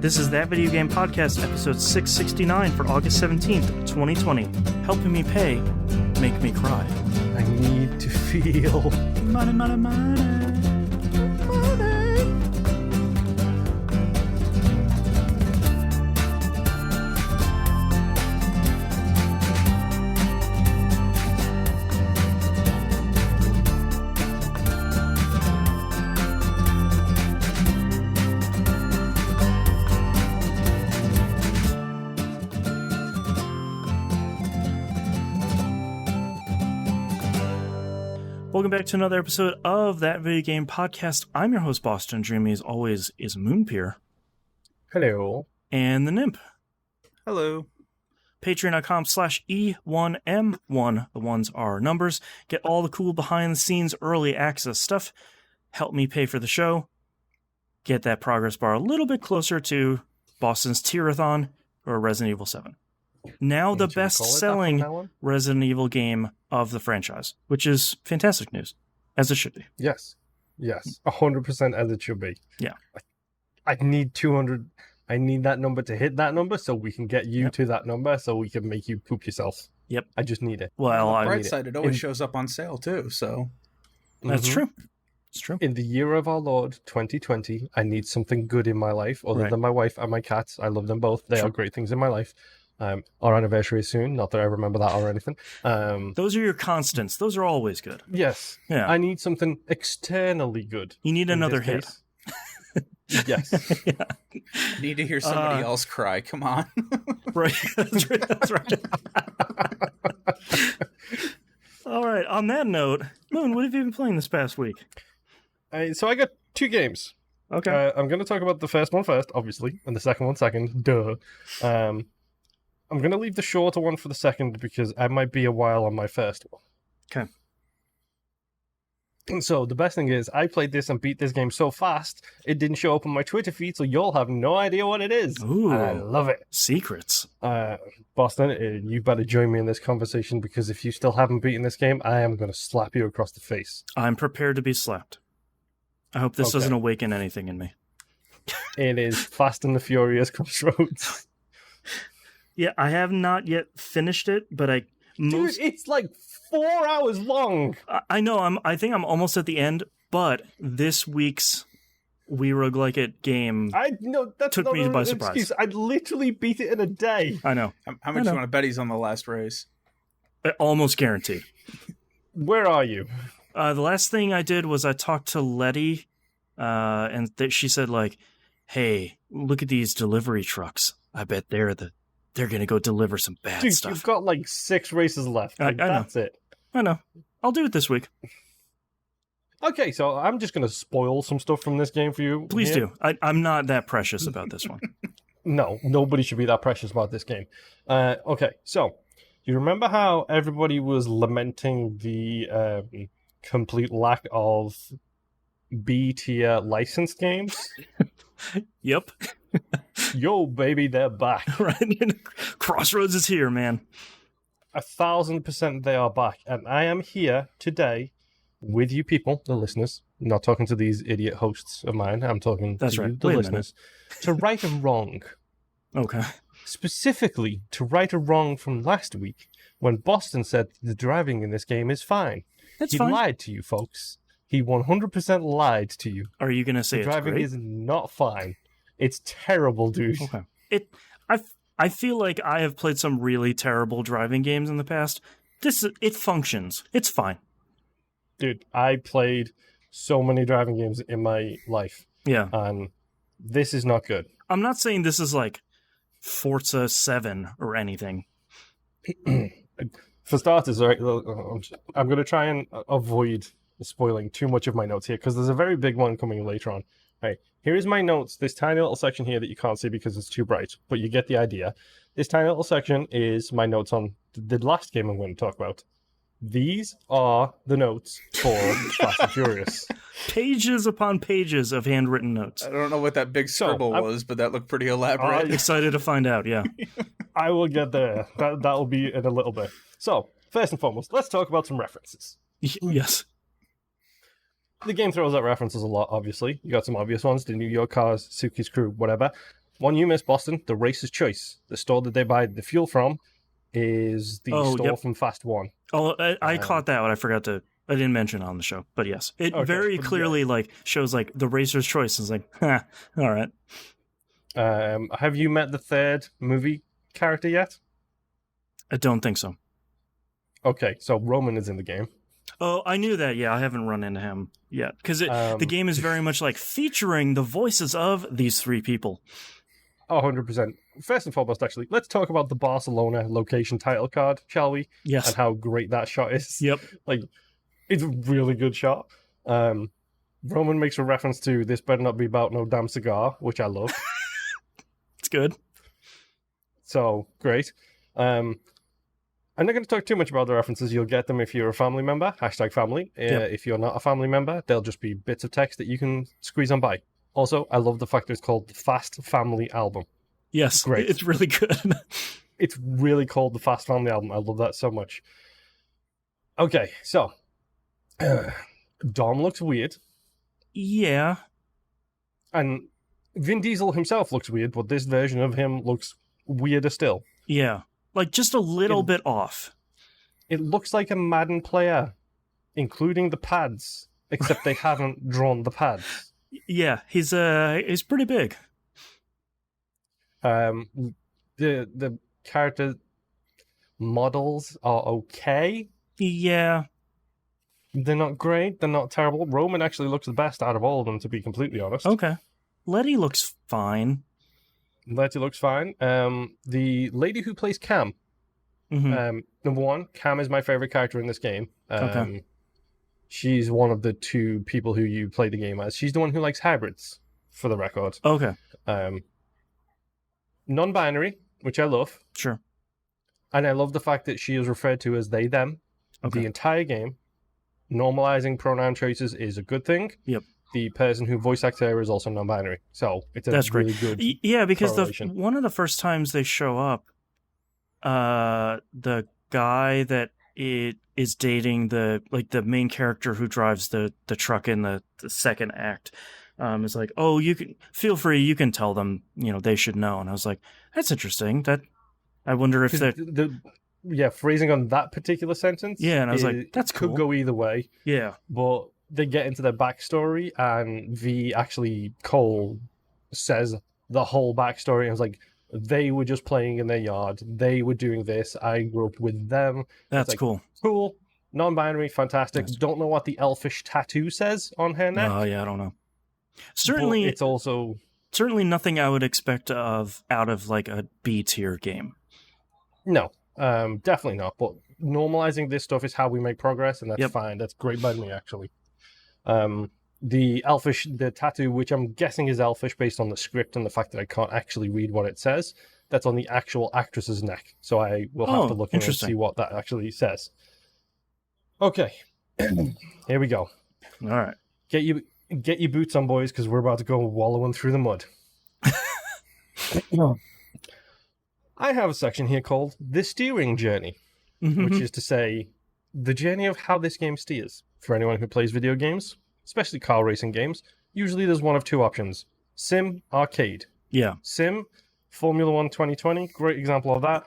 This is That Video Game Podcast, episode 669 for August 17th, 2020. Helping me pay, make me cry. I need to feel Money, money, money. Welcome back to another episode of That Video Game Podcast. I'm your host, Boston. Joining me as always is Moonpier. hello. And the Nymph. Hello. Patreon.com/E1M1. The ones are numbers. Get all the cool behind-the-scenes early access stuff. Help me pay for the show. Get that progress bar a little bit closer to Boston's Tier-a-thon or Resident Evil 7. Now the best-selling Resident Evil game of the franchise, which is fantastic news, as it should be. Yes, 100% as it should be. Yeah. I need 200. I need that number to hit that number so we can get you to that number so we can make you poop yourself. Yep. I just need it. Well, on the bright side, it always shows up on sale too, so. That's true. It's true. In the year of our Lord, 2020, I need something good in my life other than my wife and my cats. I love them both. They are great things in my life. Our anniversary is soon. Not that I remember that or anything. Those are your constants. Those are always good. Yes. Yeah. I need something externally good. You need another hit. Yes. Yeah. I need to hear somebody else cry. Come on. Right. That's right. That's right. All right. On that note, Moon, what have you been playing this past week? So I got two games. Okay. I'm going to talk about the first one first, obviously, and the second one second. Duh. I'm going to leave the shorter one for the second because I might be a while on my first one. Okay. And so the best thing is I played this and beat this game so fast, it didn't show up on my Twitter feed, so you'll have no idea what it is. Ooh. And I love it. Secrets. Boston, you better join me in this conversation because if you still haven't beaten this game, I am going to slap you across the face. I'm prepared to be slapped. I hope this doesn't awaken anything in me. It is Fast and the Furious Crossroads. Yeah, I have not yet finished it, but Dude, it's like 4 hours long. I know. I think I'm almost at the end, but this week's We Roguelike It game took me by surprise. Excuse. I literally beat it in a day. I know. How much do you want to bet he's on the last race? Almost guaranteed. Where are you? The last thing I did was I talked to Letty, and she said, like, hey, look at these delivery trucks. I bet they're going to go deliver some bad stuff. You've got like 6 races left. That's it. I know. I'll do it this week. Okay, so I'm just going to spoil some stuff from this game for you. Please do. I'm not that precious about this one. No, nobody should be that precious about this game. Okay, so you remember how everybody was lamenting the complete lack of B-tier licensed games? Yep. Yo, baby, they're back. Right? Crossroads is here, man. 1,000% they are back. And I am here today with you people, the listeners. I'm not talking to these idiot hosts of mine. I'm talking to you, the listeners. To right a wrong. Okay. Specifically, to right a wrong from last week when Boston said the driving in this game is fine. That's he fine. lied to you, folks. He 100% lied to you. Are you going to say the driving is not fine. It's terrible, dude. Okay. I feel like I have played some really terrible driving games in the past. It functions. It's fine. Dude, I played so many driving games in my life. Yeah. And this is not good. I'm not saying this is like Forza 7 or anything. For starters, right, I'm going to try and avoid spoiling too much of my notes here because there's a very big one coming later on. All right, here is my notes. This tiny little section here that you can't see because it's too bright, but you get the idea. This tiny little section is my notes on the last game I'm going to talk about. These are the notes for Fast and Furious. Pages upon pages of handwritten notes. I don't know what that big scribble was, but that looked pretty elaborate. I'm excited to find out, yeah. I will get there. That'll be in a little bit. So, first and foremost, let's talk about some references. Yes. The game throws out references a lot, obviously. You got some obvious ones, the New York Cars, Suki's Crew, whatever. One you missed, Boston. The Racer's Choice. The store that they buy the fuel from is the store from Fast 1. Oh, I caught that, but I didn't mention it on the show. But yes, it very clearly like shows like the Racer's Choice. It's like, all right. Have you met the third movie character yet? I don't think so. Okay, so Roman is in the game. Oh, I knew that. Yeah, I haven't run into him yet because the game is very much like featuring the voices of these three people. 100%. First and foremost, actually, let's talk about the Barcelona location title card, shall we? Yes. And how great that shot is. Yep. Like, it's a really good shot. Roman makes a reference to "This better not be about no damn cigar," which I love. It's good. So, great. I'm not going to talk too much about the references. You'll get them if you're a family member. #family. Yep. If you're not a family member, they'll just be bits of text that you can squeeze on by. Also, I love the fact that it's called the Fast Family Album. Yes, great. It's really good. It's really called the Fast Family Album. I love that so much. Okay, so Dom looks weird. Yeah. And Vin Diesel himself looks weird, but this version of him looks weirder still. Yeah. Like just a little bit off. It looks like a Madden player, including the pads, except they haven't drawn the pads. Yeah, he's pretty big. The character models are okay. Yeah. They're not great. They're not terrible. Roman actually looks the best out of all of them, to be completely honest. Okay. Letty looks fine. Letty looks fine. The lady who plays Cam, number one, Cam is my favorite character in this game. Okay. She's one of the two people who you play the game as. She's the one who likes hybrids, for the record. Okay. Non-binary, which I love. Sure. And I love the fact that she is referred to as they, them. Okay. The entire game. Normalizing pronoun choices is a good thing. Yep. The person who voice acts her is also non-binary. So it's a That's really great. good Yeah, because correlation. one of the first times they show up, the guy that is dating the main character who drives the truck in the second act, is like, oh, you can feel free, you can tell them, they should know. And I was like, that's interesting. That I wonder if that phrasing on that particular sentence. Yeah, and I was like, that's cool. Could go either way. Yeah, but they get into their backstory, and Cole says the whole backstory. And I was like, they were just playing in their yard. They were doing this. I grew up with them. That's like, cool. Cool. Non-binary, fantastic. Yes. Don't know what the elfish tattoo says on her neck. Oh, yeah, I don't know. Certainly, but it's also certainly nothing I would expect out of like a B tier game. No, definitely not. But normalizing this stuff is how we make progress, and that's fine. That's great by me, actually. The tattoo, which I'm guessing is elfish based on the script and the fact that I can't actually read what it says, that's on the actual actress's neck. So I will have to look in and see what that actually says. Okay, here we go. All right. Get your boots on, boys, because we're about to go wallowing through the mud. I have a section here called The Steering Journey, which is to say, the journey of how this game steers. For anyone who plays video games, especially car racing games, usually there's one of two options. Sim, arcade. Yeah. Sim, Formula 1 2020, great example of that.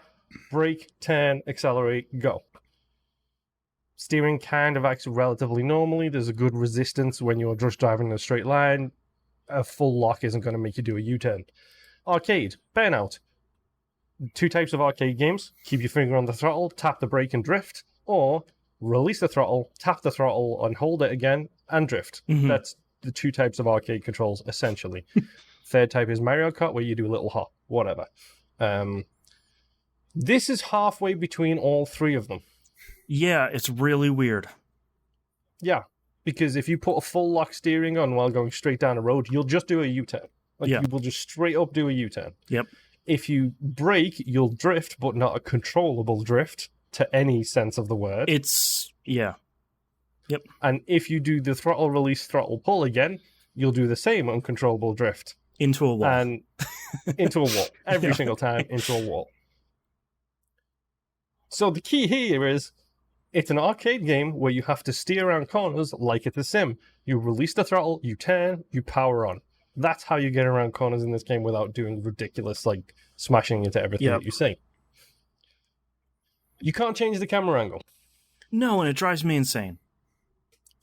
Brake, turn, accelerate, go. Steering kind of acts relatively normally. There's a good resistance when you're just driving in a straight line. A full lock isn't going to make you do a U-turn. Arcade, burnout. Two types of arcade games. Keep your finger on the throttle, tap the brake and drift, or release the throttle, tap the throttle and hold it again, and drift. That's the two types of arcade controls, essentially. Third type is Mario Kart, where you do a little hop, whatever. This is halfway between all three of them. Yeah, it's really weird. Yeah, because if you put a full lock steering on while going straight down a road, you'll just do a U-turn. You will just straight up do a U-turn. Yep. If you brake, you'll drift, but not a controllable drift to any sense of the word. Yep. And if you do the throttle release, throttle pull again, you'll do the same uncontrollable drift. Into a wall. And into a wall. Every single time into a wall. So the key here is, it's an arcade game where you have to steer around corners like it's a sim. You release the throttle, you turn, you power on. That's how you get around corners in this game without doing ridiculous, like, smashing into everything Yep. that you see. You can't change the camera angle. No, and it drives me insane.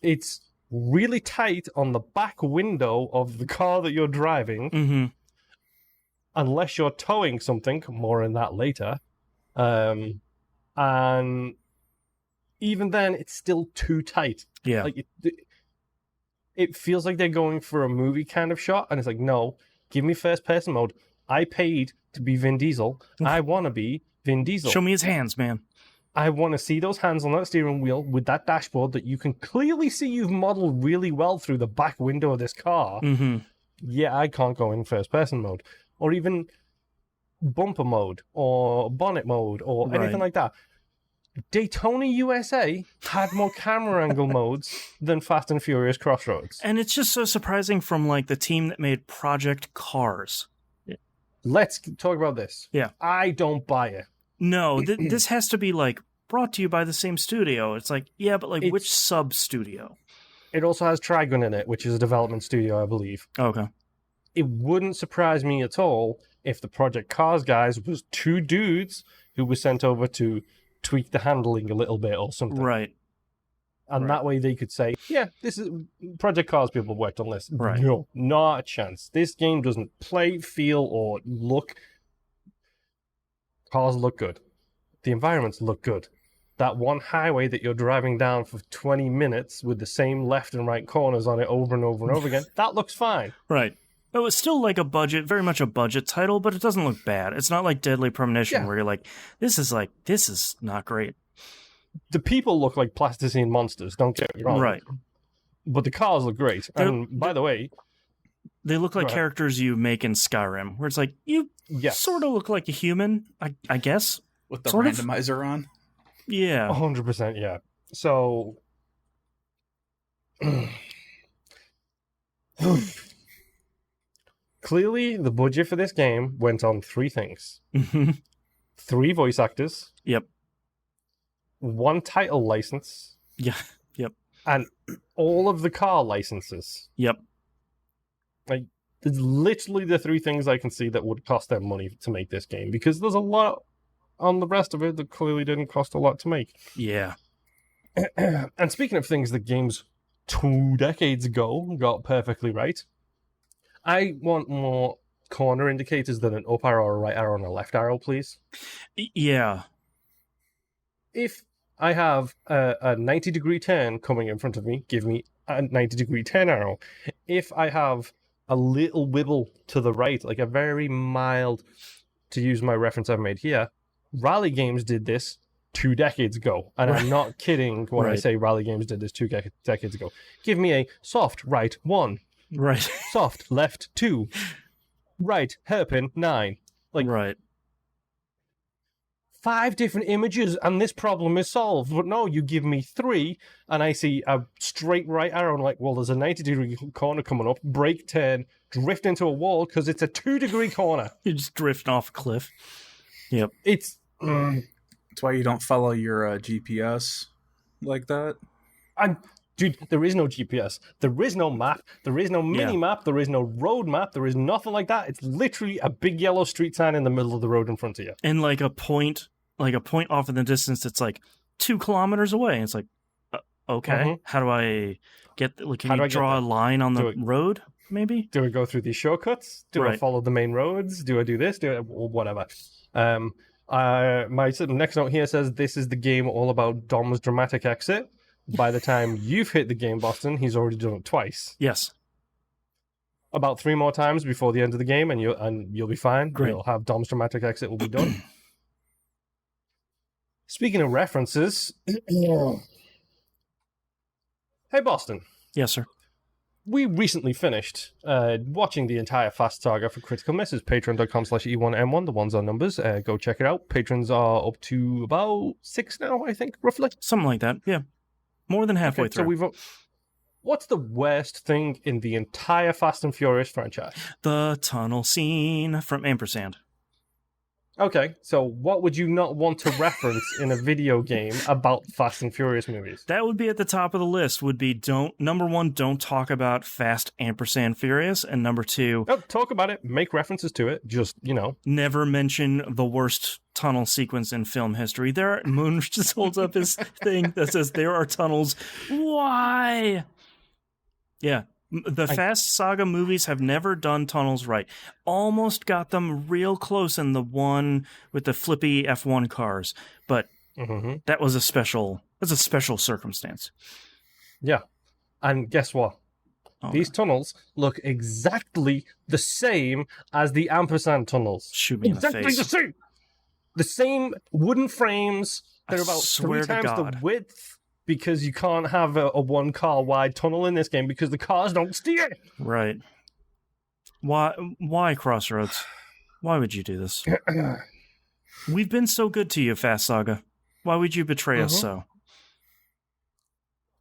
It's really tight on the back window of the car that you're driving, Mm-hmm. unless you're towing something. More on that later. And even then, it's still too tight. Yeah. Like it feels like they're going for a movie kind of shot, and it's like, no, give me first person mode. I paid to be Vin Diesel. I want to be Vin Diesel. Show me his hands, man. I want to see those hands on that steering wheel with that dashboard that you can clearly see you've modeled really well through the back window of this car. Mm-hmm. Yeah, I can't go in first person mode, or even bumper mode, or bonnet mode, or anything like that. Daytona USA had more camera angle modes than Fast and Furious Crossroads. And it's just so surprising from like the team that made Project Cars. Let's talk about this. Yeah. I don't buy it. No, this has to be like brought to you by the same studio. It's like, yeah, but like which sub studio? It also has Trigun in it, which is a development studio, I believe. Okay. It wouldn't surprise me at all if the Project Cars guys was two dudes who were sent over to tweak the handling a little bit or something. Right. And that way they could say, yeah, this is Project Cars people worked on this. Right. No, not a chance. This game doesn't play, feel, or look. Cars look good. The environments look good. That one highway that you're driving down for 20 minutes with the same left and right corners on it over and over and over again, that looks fine. Right. It was still like a budget, very much a budget title, but it doesn't look bad. It's not like Deadly Premonition where you're like, this is not great. The people look like plasticine monsters, don't get me wrong. Right. But the cars look great. And by the way, they look like characters you make in Skyrim, where it's like, you sort of look like a human, I guess. With the randomizer on? Yeah. 100%, yeah. So... Clearly, the budget for this game went on 3 things. 3 voice actors. Yep. 1 title license. Yeah. Yep. And all of the car licenses. Yep. Like, there's literally the 3 things I can see that would cost them money to make this game, because there's a lot on the rest of it that clearly didn't cost a lot to make. Yeah. And speaking of things that games 2 decades ago got perfectly right, I want more corner indicators than an up arrow, a right arrow, and a left arrow, please. Yeah. If I have a 90-degree turn coming in front of me, give me a 90-degree turn arrow. If I have a little wibble to the right, like a very mild, to use my reference I've made here, Rally Games did this 2 decades ago. And I'm not kidding when I say Rally Games did this 2 decades ago. Give me a soft right 1. Right. Soft left 2. Right hairpin 9. Like, right. 5 different images and this problem is solved. But no, you give me 3 and I see a straight right arrow and like, well, there's a 90-degree corner coming up, brake, turn, drift into a wall because it's a 2-degree corner. You're just drifting off a cliff. Yep. It's... That's why you don't follow your GPS like that. Dude, there is no GPS. There is no map. There is no mini-map. There is no road map. There is nothing like that. It's literally a big yellow street sign in the middle of the road in front of you. And like a point off in the distance that's like 2 kilometers away. And it's like, okay, how do I get... Like, can you draw a line on the road, maybe? Do I go through these shortcuts? Do I follow the main roads? Do I do this? Do I... Whatever. My next note here says, this is the game all about Dom's dramatic exit. By the time you've hit the game, Boston, he's already done it twice. Yes. About 3 more times before the end of the game, and you'll be fine. Great. You'll have Dom's dramatic exit will be done. Speaking of references... Hey, Boston. Yes, sir. We recently finished watching the entire Fast Saga for Critical Misses. Patreon.com/E1M1. The ones are numbers. Go check it out. Patrons are up to about 6 now, I think, roughly. Something like that, yeah. More than halfway through. So what's the worst thing in the entire Fast and Furious franchise? The tunnel scene from Ampersand. Okay, so what would you not want to reference in a video game about Fast and Furious movies? That would be at the top of the list. Would be number one, don't talk about Fast ampersand Furious, and number two, Oh, talk about it, make references to it, just, never mention the worst tunnel sequence in film history. Moon just holds up his thing that says there are tunnels. Why? Yeah. The Fast Saga movies have never done tunnels right. Almost got them real close in the one with the flippy F1 cars, but that was a special circumstance. Yeah. And guess what? Oh, These tunnels look exactly the same as the ampersand tunnels. shoot me in the Exactly face. the same. The same wooden frames. They're I about swear 3 to times the God. width because you can't have a 1 car wide tunnel in this game because the cars don't steer. Right. Why Crossroads? Why would you do this? We've been so good to you, Fast Saga. Why would you betray us so?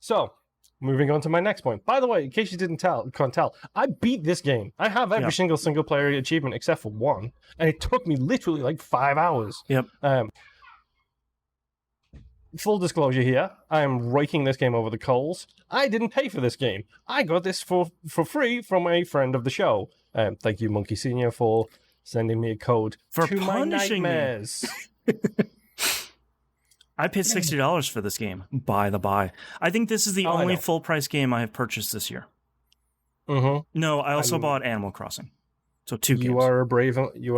So, moving on to my next point. By the way, in case you can't tell, I beat this game. I have every single player achievement except for one, and it took me literally like 5 hours. Yep. Full disclosure here, I am raking this game over the coals. I didn't pay for this game. I got this for free from a friend of the show. Thank you, Monkey Senior, for sending me a code For to my punishing me. nightmares. I paid $60 for this game, by the by. I think this is the I only know. full price game I have purchased this year. Mm-hmm. No, I also bought Animal Crossing. So 2 games. You are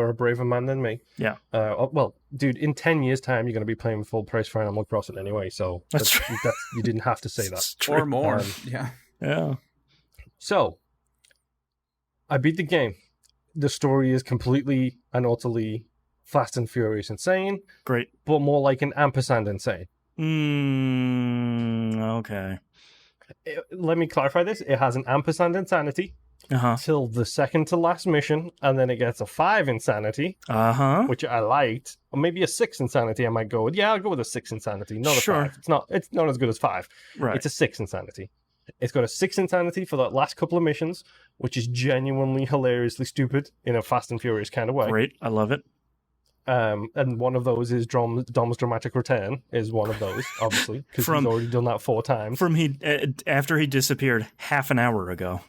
a braver man than me. Yeah. Well, dude, in 10 years' time, you're going to be playing full price for Animal Crossing anyway. So That's true. you didn't have to say that. It's true. Or more. Um, Yeah. So, I beat the game. The story is completely and Fast and Furious insane, Great. but more like an ampersand insane. Okay. Let me clarify this. It has an ampersand insanity Uh-huh. till the second to last mission, and then it gets a 5 insanity, Uh-huh. which I liked, or maybe a 6 insanity I might go with. Yeah, I'll go with a 6 insanity, not a Sure. 5. It's not as good as 5. Right. It's a 6 insanity. It's got a 6 insanity for the last couple of missions, which is genuinely hilariously stupid in a Fast and Furious kind of way. Great. I love it. And one of those is Dom's dramatic return is one of those, obviously, because he's already done that 4 times. After he disappeared half an hour ago.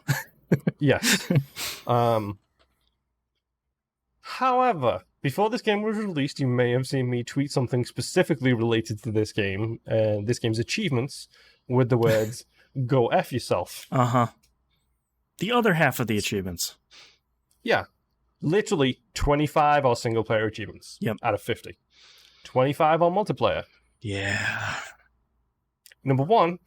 Yes. However, before this game was released, you may have seen me tweet something specifically related to this game and this game's achievements with the words, "Go F yourself." Uh-huh. The other half of the achievements. Yeah. Literally 25 are single player achievements out of 50. 25 are multiplayer. Yeah. Number 1,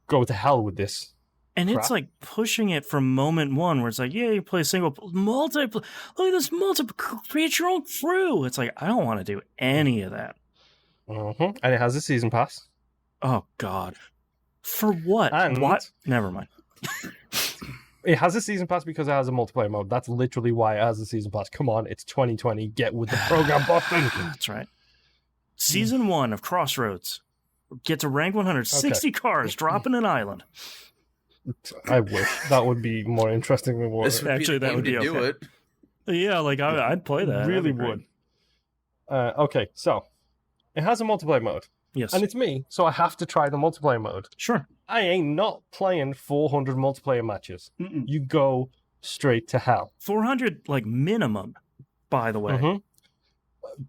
go to hell with this. And crap. it's like pushing it from moment one where it's like, yeah, you play multiplayer. Look at this create your own crew. It's like, I don't want to do any of that. And it has a season pass. Oh, God. For what? And What? Never mind. It has a season pass because it has a multiplayer mode. That's literally why it has a season pass. Come on, it's 2020. Get with the program, Boston. That's right. Season 1 of Crossroads. Get to rank 160 cars, drop in an island. I wish that would be more interesting than what. This would Actually, be the that would game be to do okay. it. Yeah, like I'd play that. Really That'd be great. would. Okay, so it has a multiplayer mode, Yes. and it's me, so I have to try the multiplayer mode. Sure. I ain't not playing 400 multiplayer matches. Mm-mm. You go straight to hell. 400, like, minimum, by the way. Mhm.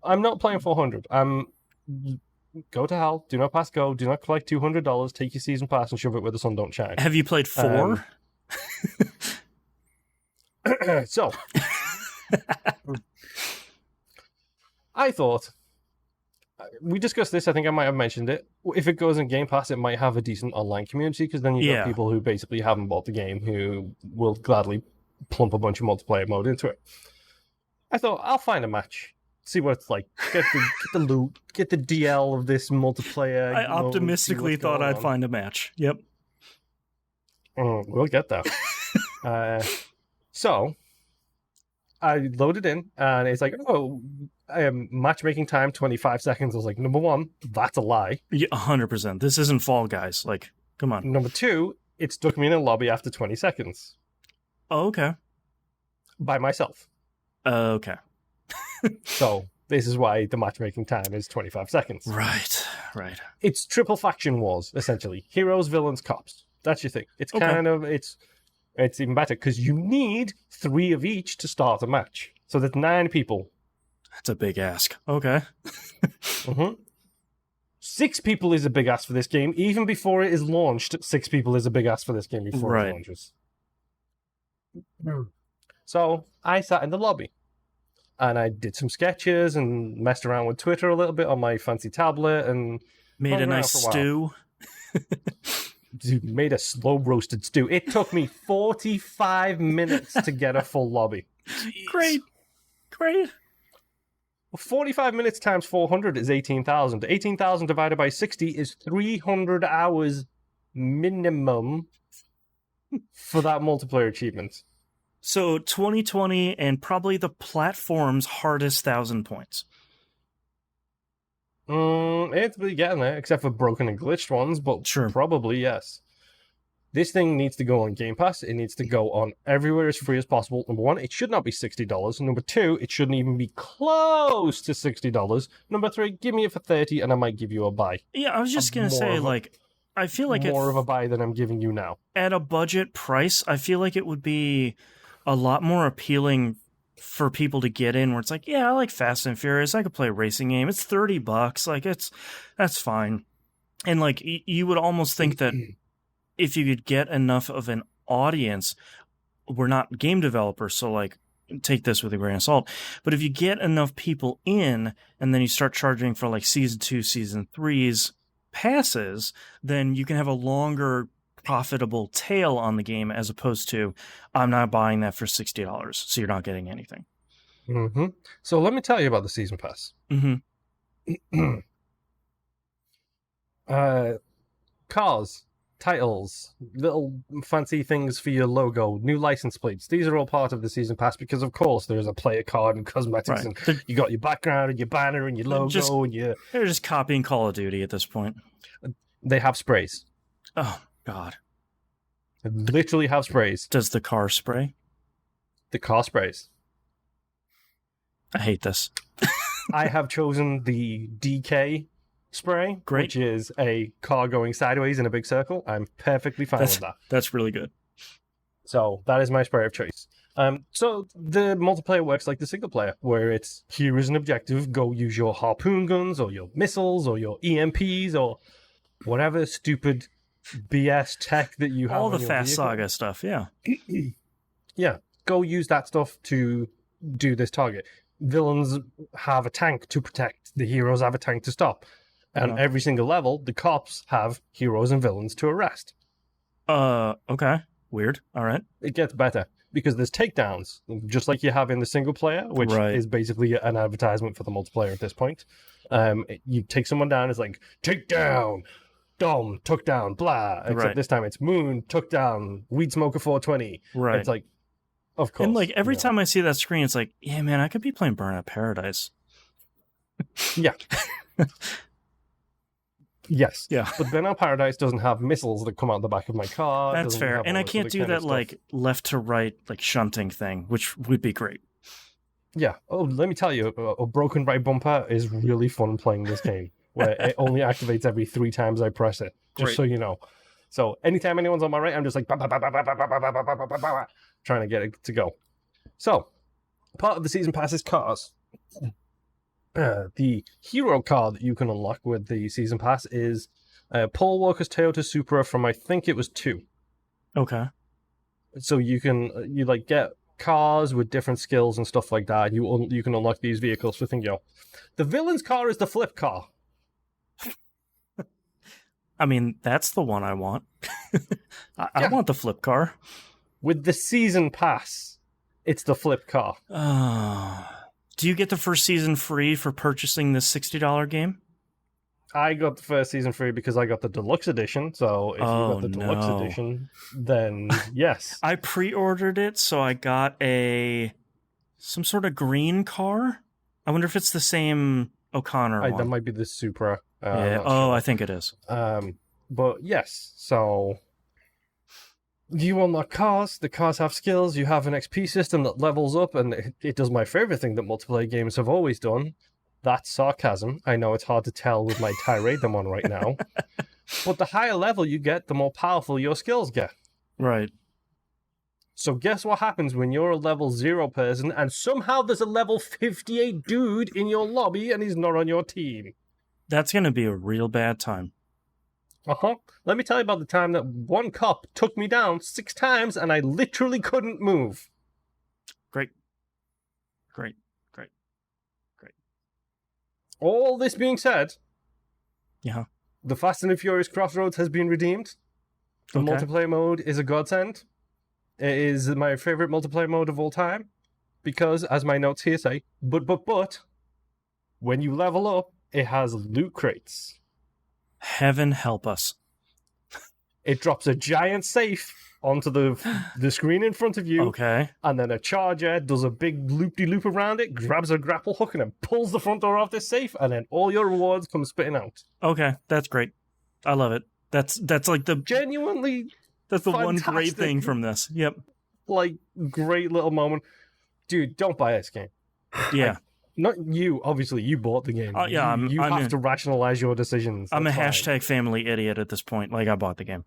I'm not playing 400. Go to hell. Do not pass go. Do not collect $200. Take your season pass and shove it where the sun don't shine. Have you played 4? So, I thought we discussed this. I think I might have mentioned it. If it goes in Game Pass, it might have a decent online community because then you've got people who basically haven't bought the game who will gladly plump a bunch of multiplayer mode into it. I thought I'll find a match, see what it's like, get the loot, get the DL of this multiplayer. I optimistically thought I'd find a match. Yep. We'll get there. So I loaded in, and it's like, matchmaking time 25 seconds. I was like, number 1, that's a lie. Yeah, 100%. This isn't Fall Guys. Like, come on. Number 2, it stuck me in a lobby after 20 seconds Oh, okay. by myself. Okay. So This is why the matchmaking time is 25 seconds. Right. It's triple faction wars, essentially. Heroes, villains, cops. That's your thing. It's Okay. kind of, it's even better because you need 3 of each to start a match. So that's 9 people. That's a big ask. Okay. 6 people is a big ask for this game. Even before it is launched, 6 people is a big ask for this game before it launches. So I sat in the lobby and I did some sketches and messed around with Twitter a little bit on my fancy tablet and made a nice stew. Dude, made a slow roasted stew. It took me 45 minutes to get a full lobby. Great. 45 minutes times 400 is 18,000. 18,000 divided by 60 is 300 hours minimum for that multiplayer achievement. So 2020 and probably the platform's hardest 1,000 points. It's getting there, except for broken and glitched ones, but Sure. probably yes. This thing needs to go on Game Pass. It needs to go on everywhere as free as possible. Number 1, it should not be $60. Number 2, it shouldn't even be close to $60. Number 3, give me it for $30 and I might give you a buy. Yeah, I was just going to say, like, I feel like more of a buy than I'm giving you now. At a budget price, I feel like it would be a lot more appealing for people to get in where it's like, yeah, I like Fast and Furious. I could play a racing game. It's $30. Like, that's fine. And like, you would almost think that if you could get enough of an audience, we're not game developers, so like, take this with a grain of salt. But if you get enough people in and then you start charging for like season 2, season 3's passes, then you can have a longer profitable tail on the game as opposed to, I'm not buying that for $60, so you're not getting anything. So let me tell you about the season pass. Cars, titles, little fancy things for your logo, new license plates. These are all part of the season pass because, of course, there's a player card and cosmetics, and you got your background and your banner and your logo and your. They're just copying Call of Duty at this point. They have sprays. Oh God! They literally have sprays. Does the car spray? The car sprays. I hate this. I have chosen the DK spray, which is a car going sideways in a big circle. I'm perfectly fine with that. That's really good. So that is my spray of choice. So the multiplayer works like the single player, where it's here is an objective, go use your harpoon guns or your missiles or your EMPs or whatever stupid BS tech that you have. All on the your Fast vehicle. Saga stuff, yeah. Yeah, go use that stuff to do this target. Villains have a tank to protect. The heroes have a tank to stop. And every single level, the cops have heroes and villains to arrest. Okay. Weird. All right. It gets better because there's takedowns, just like you have in the single player, which is basically an advertisement for the multiplayer at this point. You take someone down, it's like, take down, Dom, took down, blah. Except this time it's Moon, took down, Weed Smoker 420. Right. It's like, of course. And like every time I see that screen, it's like, yeah, man, I could be playing Burnout Paradise. Yeah. Yes. Yeah. But Burnout Paradise doesn't have missiles that come out the back of my car. That's fair. And I can't do that like left to right, like shunting thing, which would be great. Yeah. Oh, let me tell you, a broken right bumper is really fun playing this game, where it only activates every 3 times I press it, just so you know. So anytime anyone's on my right, I'm just like trying to get it to go. So part of the season pass is cars. The hero car that you can unlock with the season pass is Paul Walker's Toyota Supra from, I think it was 2. Okay. So you can get cars with different skills and stuff like that. You can unlock these vehicles for Thingo. The villain's car is the flip car. I mean, that's the one I want. I want the flip car. With the season pass, it's the flip car. Do you get the first season free for purchasing this $60 game? I got the first season free because I got the deluxe edition. So if you got the deluxe edition, then yes. I pre-ordered it, so I got some sort of green car. I wonder if it's the same O'Connor one. That might be the Supra. Yeah. I think it is. But yes, so you unlock cars. The cars have skills. You have an XP system that levels up, and it does my favorite thing that multiplayer games have always done. That's sarcasm. I know it's hard to tell with my tirade I'm on right now. But the higher level you get, the more powerful your skills get. Right. So guess what happens when you're a level 0 person and somehow there's a level 58 dude in your lobby and he's not on your team? That's going to be a real bad time. Uh-huh. Let me tell you about the time that one cop took me down 6 times and I literally couldn't move. Great. All this being said, Yeah. the Fast and the Furious Crossroads has been redeemed. The Okay. multiplayer mode is a godsend. It is my favorite multiplayer mode of all time because, as my notes here say, but, when you level up, it has loot crates. Heaven help us. It drops a giant safe onto the screen in front of you, Okay. and then a charger does a big loop-de-loop around it, grabs a grapple hook, and then pulls the front door off this safe, and then all your rewards come spitting out. Okay. That's great. I love it. That's like the Genuinely, that's the one great fantastic. thing from this. Yep. like, great little moment. Dude, don't buy this game. Yeah. Not you, obviously, you bought the game. Yeah, you I'm have in. to rationalize your decisions. I'm a That's fine. #family idiot at this point. Like, I bought the game.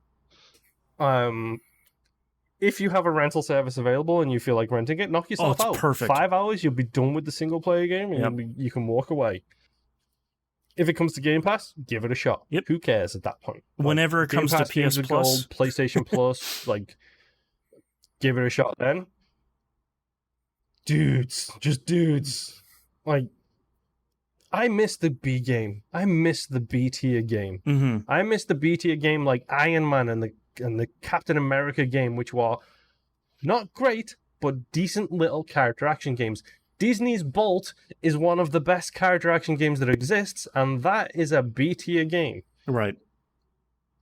If you have a rental service available and you feel like renting it, knock yourself it's out. perfect. 5 hours, you'll be done with the single player game, and you can walk away. If it comes to Game Pass, give it a shot. Yep. Who cares at that point? Whenever it Game comes to Pass, Games PS with Plus, Gold, PlayStation Plus, like, give it a shot then. Dudes, just dudes. Like, I miss the B game. I miss the B tier game. mm-hmm. I miss the B tier game like Iron Man and the Captain America game, which were not great, but decent little character action games. Disney's Bolt is one of the best character action games that exists, and that is a B tier game. Right.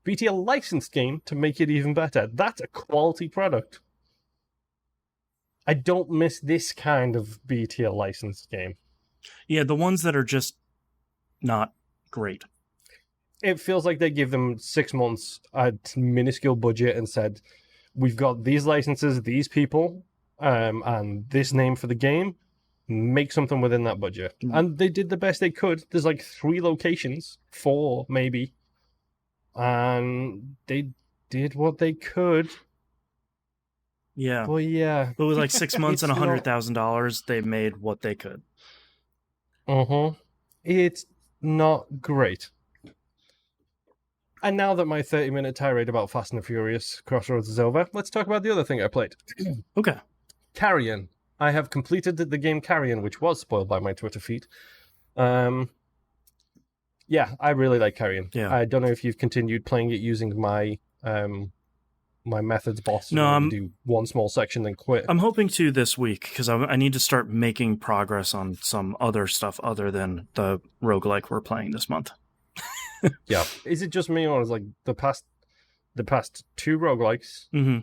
B tier licensed game to make it even better. That's a quality product. I don't miss this kind of B tier licensed game. Yeah, the ones that are just not great. It feels like they give them 6 months at minuscule budget and said, we've got these licenses, these people, and this name for the game. Make something within that budget. And they did the best they could. There's like 3 locations, 4 maybe. And they did what they could. Yeah. But yeah. But with like 6 months and It's not- $100,000, they made what they could. It's not great. And now that my 30-minute tirade about Fast and the Furious Crossroads is over, let's talk about the other thing I played. Okay. Carrion. I have completed the game Carrion, which was spoiled by my Twitter feed. Yeah, I really like Carrion. Yeah. I don't know if you've continued playing it using my my methods boss. No, where you I'm- do one small section then quit. I'm hoping to this week because I need to start making progress on some other stuff other than the roguelike we're playing this month. Yeah. Is it just me, or is like the past 2 roguelikes, Mm-hmm.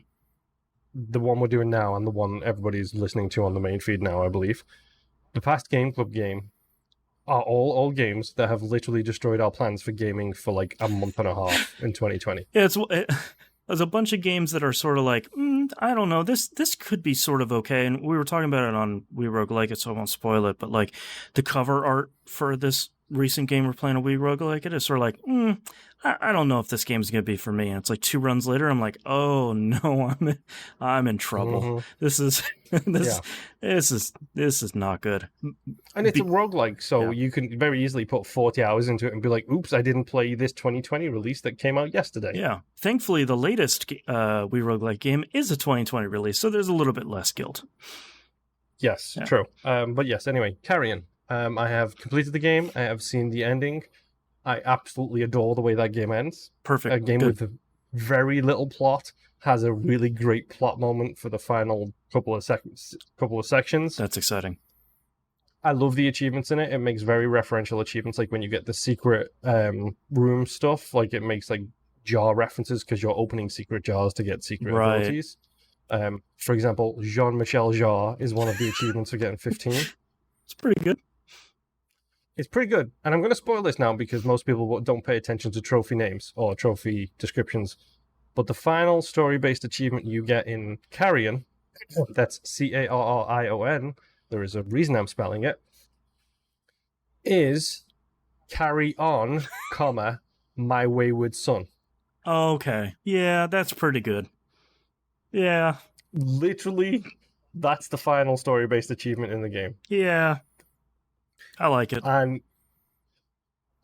the one we're doing now and the one everybody's listening to on the main feed now, I believe, the past Game Club game are all old games that have literally destroyed our plans for gaming for like a month and a half in 2020. Yeah, there's a bunch of games that are sort of like, I don't know, this could be sort of okay. And we were talking about it on We Roguelike It, so I won't spoil it. But like the cover art for this recent game we're playing, a We Roguelike It, is sort of like, I don't know if this game's gonna be for me. And it's like 2 runs later, I'm like, oh no, I'm in trouble. Mhm. This is this is not good. And it's a roguelike, so Yeah. you can very easily put 40 hours into it and be like, oops, I didn't play this 2020 release that came out yesterday. Yeah. Thankfully, the latest We Roguelike game is a 2020 release, so there's a little bit less guilt. Yes, Yeah. true. But yes, anyway, Carrion. I have completed the game. I have seen the ending. I absolutely adore the way that game ends. Perfect. A game Good. with very little plot has a really great plot moment for the final couple of sections. That's exciting. I love the achievements in it. It makes very referential achievements, like when you get the secret room stuff. Like it makes like jar references because you're opening secret jars to get secret Right. abilities. For example, Jean-Michel Jarre is one of the achievements for getting 15. It's pretty good. It's pretty good. And I'm going to spoil this now because most people don't pay attention to trophy names or trophy descriptions. But the final story-based achievement you get in Carrion, that's Carrion, there is a reason I'm spelling it, is Carry On, comma, My Wayward Son. Okay. Yeah, that's pretty good. Yeah. Literally, that's the final story-based achievement in the game. Yeah. I like it. And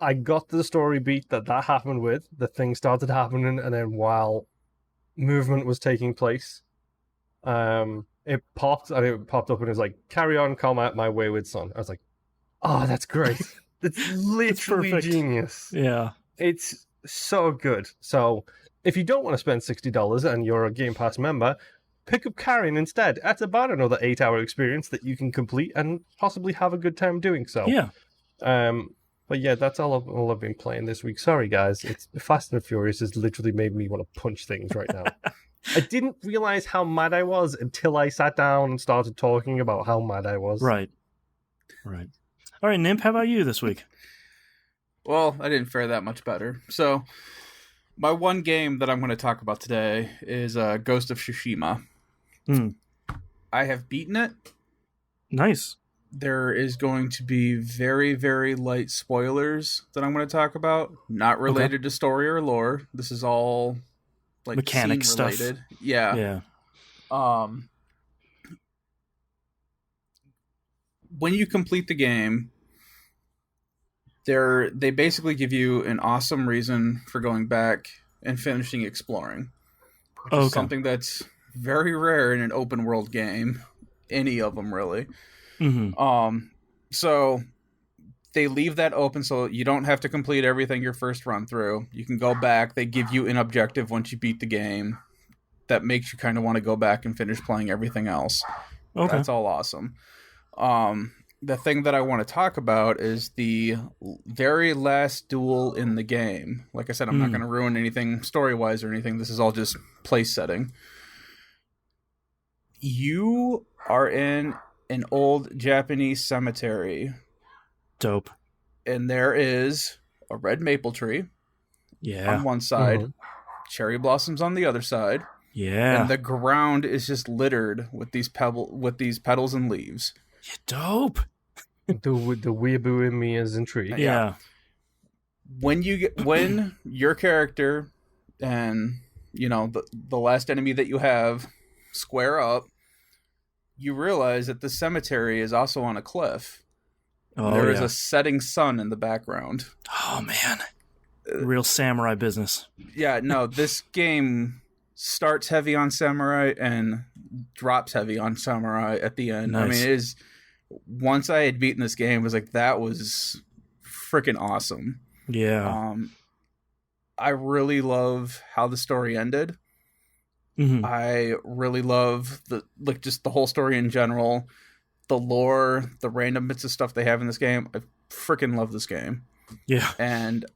I got to the story beat that happened with. The thing started happening, and then while movement was taking place, it popped up and it was like, Carry On, comma, My Wayward Son. I was like, oh, that's great. It's literally perfect. genius. Yeah. It's so good. So if you don't want to spend $60 and you're a Game Pass member, pick up Carrion instead. That's about another 8-hour experience that you can complete and possibly have a good time doing so. Yeah. But yeah, that's all I've been playing this week. Sorry, guys. It's Fast and Furious has literally made me want to punch things right now. I didn't realize how mad I was until I sat down and started talking about how mad I was. Right. All right, Nimp, how about you this week? Well, I didn't fare that much better. So, my one game that I'm going to talk about today is Ghost of Tsushima. I have beaten it. Nice. There is going to be very, very light spoilers that I'm going to talk about. Not related to story or lore. This is all like mechanic scene stuff. related. Yeah. When you complete the game, they basically give you an awesome reason for going back and finishing exploring, which is something that's very rare in an open world game, any of them really. So they leave that open so you don't have to complete everything your first run through. You can go back. They give you an objective once you beat the game that makes you kind of want to go back and finish playing everything else. That's all awesome. The thing that I want to talk about is the very last duel in the game. Like I said, I'm not going to ruin anything story-wise or anything. This is all just place setting. You are in an old Japanese cemetery. Dope. And there is a red maple tree on one side, cherry blossoms on the other side. Yeah. And the ground is just littered with these petals and leaves. Yeah, dope. The weeaboo in me is intrigued. Yeah. When your character and the last enemy that you have square up, you realize that the cemetery is also on a cliff. There is a setting sun in the background. Oh man, real samurai business. Yeah, no, this game starts heavy on samurai and drops heavy on samurai at the end. Nice. I mean, once I had beaten this game, it was like, that was freaking awesome. Yeah. I really love how the story ended. I really love just the whole story in general, the lore, the random bits of stuff they have in this game. I freaking love this game. Yeah. And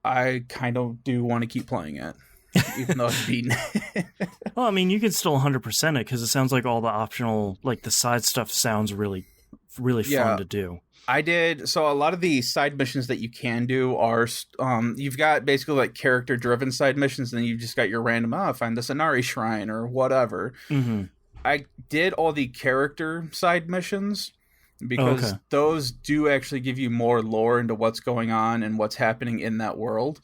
I kind of do want to keep playing it, even though I've beaten it. Well, I mean, you can still 100% it because it sounds like all the optional, like the side stuff sounds really, really fun to do. I did. So a lot of the side missions that you can do are, you've got basically like character driven side missions, and then you've just got your random, find the Sanari Shrine or whatever. I did all the character side missions because those do actually give you more lore into what's going on and what's happening in that world.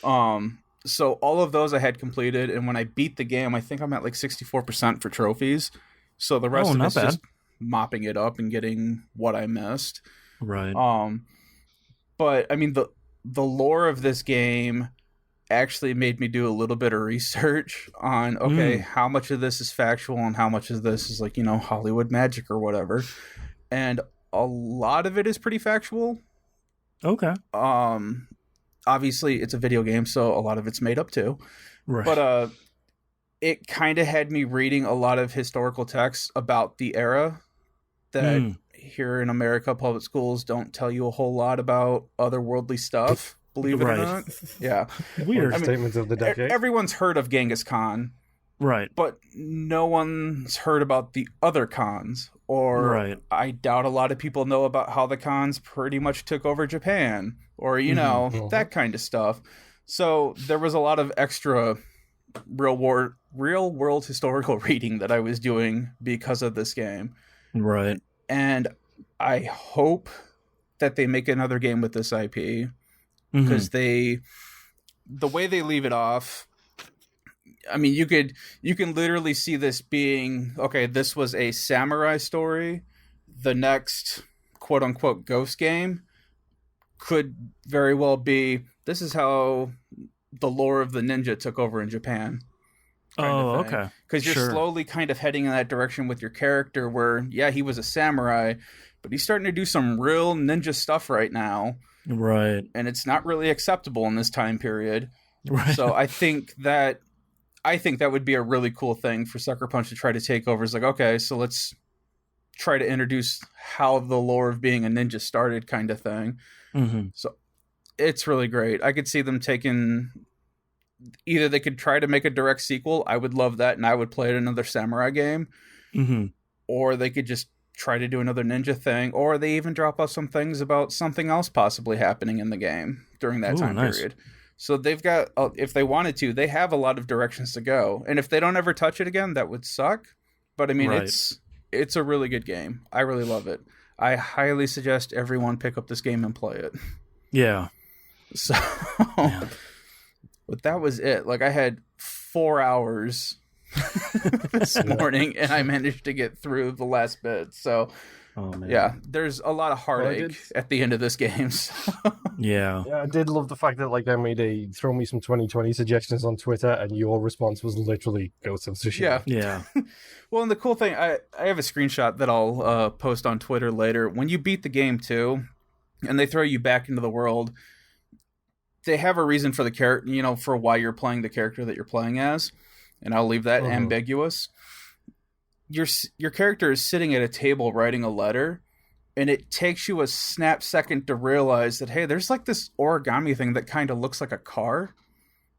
So all of those I had completed, and when I beat the game, I think I'm at like 64% for trophies. So the rest of it's just mopping it up and getting what I missed. Right. But I mean, the lore of this game actually made me do a little bit of research on how much of this is factual and how much of this is like, Hollywood magic or whatever. And a lot of it is pretty factual. Okay. Obviously it's a video game, so a lot of it's made up too. Right. But it kind of had me reading a lot of historical texts about the era that here in America, public schools don't tell you a whole lot about otherworldly stuff, believe it or not. Yeah. Weird. Statements of the decade. Everyone's heard of Genghis Khan. Right. But no one's heard about the other Khans. Or I doubt a lot of people know about how the Khans pretty much took over Japan. Or, that kind of stuff. So there was a lot of extra real world historical reading that I was doing because of this game. Right. And I hope that they make another game with this IP, Mhm. because the way they leave it off, I mean, you can literally see this being, okay, this was a samurai story. The next quote unquote ghost game could very well be, this is how the lore of the ninja took over in Japan. Oh, okay. Because you're Sure. slowly kind of heading in that direction with your character where, yeah, he was a samurai, but he's starting to do some real ninja stuff right now. Right. And it's not really acceptable in this time period. Right. So I think that would be a really cool thing for Sucker Punch to try to take over. It's like, okay, so let's try to introduce how the lore of being a ninja started, kind of thing. Mhm. So it's really great. I could see them taking, either they could try to make a direct sequel. I would love that, and I would play it another samurai game. Mhm. Or they could just try to do another ninja thing, or they even drop off some things about something else possibly happening in the game during that Ooh, time nice. period. So they've got, if they wanted to, they have a lot of directions to go. And if they don't ever touch it again, that would suck. But I mean, Right. it's a really good game. I really love it. I highly suggest everyone pick up this game and play it. Yeah. So, Yeah. but that was it. Like, I had 4 hours this morning, and I managed to get through the last bit. So, Oh man. yeah, there's a lot of heartache at the end of this game. So. Yeah. Yeah, I did love the fact that like I made a throw me some 2020 suggestions on Twitter, and your response was literally Ghost of Tsushima. Yeah. Yeah. Well, and the cool thing, I have a screenshot that I'll post on Twitter later. When you beat the game too, and they throw you back into the world, they have a reason for the character, you know, for why you're playing the character that you're playing as, and I'll leave that ambiguous. Your character is sitting at a table writing a letter, and it takes you a snap second to realize that, hey, there's like this origami thing that kind of looks like a car.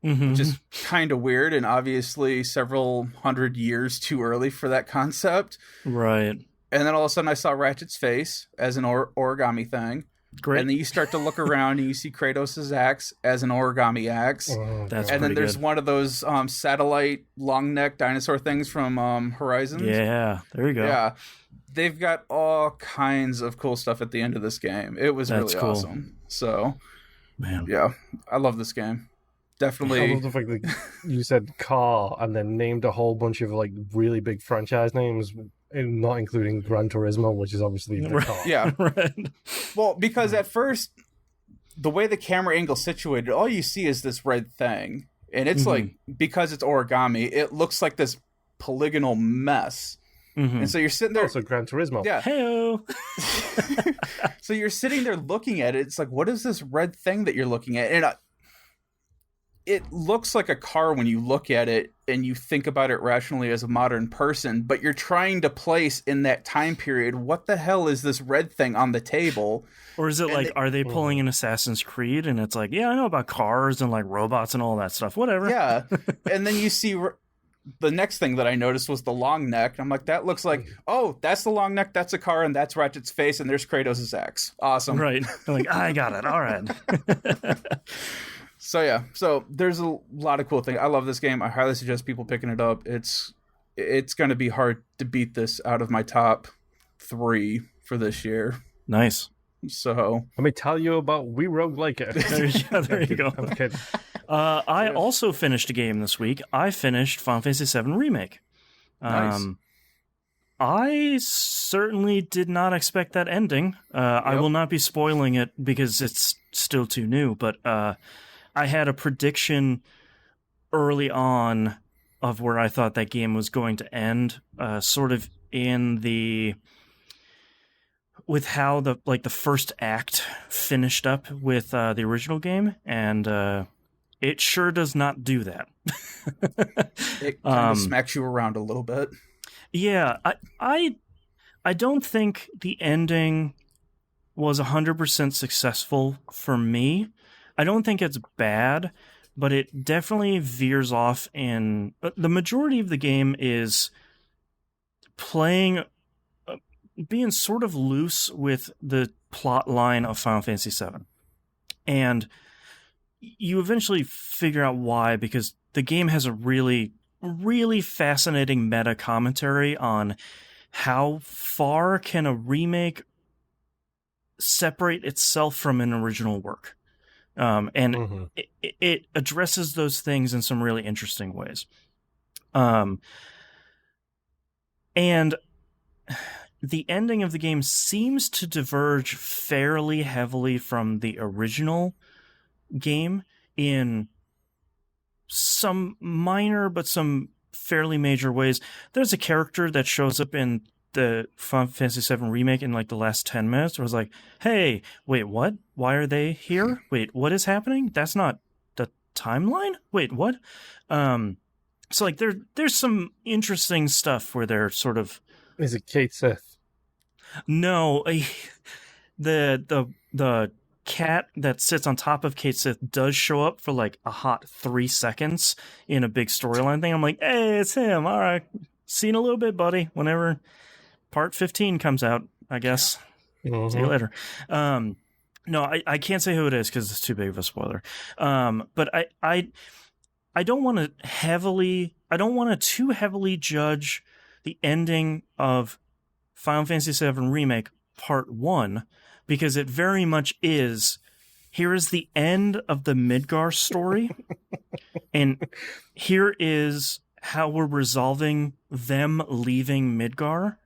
Mhm. Which is kind of weird, and obviously several hundred years too early for that concept. Right. And then all of a sudden I saw Ratchet's face as an origami thing. Great. And then you start to look around and you see Kratos' axe as an origami axe. Oh, That's God. And then pretty there's good. one of those satellite long neck dinosaur things from Horizons. Yeah. There you go. Yeah. They've got all kinds of cool stuff at the end of this game. It was That's really cool. awesome. So, Man. yeah, I love this game. I Definitely. love the fact that you said car and then named a whole bunch of like really big franchise names, and not including Gran Turismo, which is obviously the Right. car. Yeah. Right. Well, because at first, the way the camera angle's situated, all you see is this red thing. And it's like, because it's origami, it looks like this polygonal mess. Mhm. And so you're sitting there. Also, Gran Turismo. Yeah. Heyo. So you're sitting there looking at it. It's like, what is this red thing that you're looking at? And it looks like a car when you look at it and you think about it rationally as a modern person, but you're trying to place in that time period, what the hell is this red thing on the table? Or is it And like, are they pulling an Assassin's Creed and it's like, yeah, I know about cars and like robots and all that stuff. Whatever. Yeah. And then you see the next thing that I noticed was the long neck. I'm like, that looks like, oh, that's the long neck. That's a car. And that's Ratchet's face. And there's Kratos' axe. Awesome. Right. I'm like, I got it. All right. So yeah, so there's a lot of cool things. I love this game. I highly suggest people picking it up. It's going to be hard to beat this out of my top 3 for this year. Nice. So Let me tell you about We Rogue Like It. There you go. I'm kidding. I also finished a game this week. I finished Final Fantasy VII Remake. Nice. I certainly did not expect that ending. I will not be spoiling it because it's still too new, but I had a prediction early on of where I thought that game was going to end, sort of with how the first act finished up with the original game, and it sure does not do that. it kind of smacks you around a little bit. Yeah, I don't think the ending was 100% successful for me. I don't think it's bad, but it definitely veers off in... The majority of the game is playing... being sort of loose with the plot line of Final Fantasy VII. And you eventually figure out why, because the game has a really, really fascinating meta commentary on how far can a remake separate itself from an original work. And it addresses those things in some really interesting ways. And the ending of the game seems to diverge fairly heavily from the original game in some minor but some fairly major ways. There's a character that shows up in the Final Fantasy VII Remake in like the last 10 minutes where it's like, hey, wait, what? Why are they here? Wait, what is happening? That's not the timeline? Wait, what? So like there's some interesting stuff where they're sort of... Is it Kate Sith? No, the cat that sits on top of Kate Sith does show up for like a hot 3 seconds in a big storyline thing. I'm like, hey, it's him. All right. See you in a little bit, buddy. Whenever part 15 comes out, I guess. See you later. No, I can't say who it is because it's too big of a spoiler. But I don't want to too heavily judge the ending of Final Fantasy VII Remake Part 1, because it very much is, here is the end of the Midgar story, and here is how we're resolving them leaving Midgar.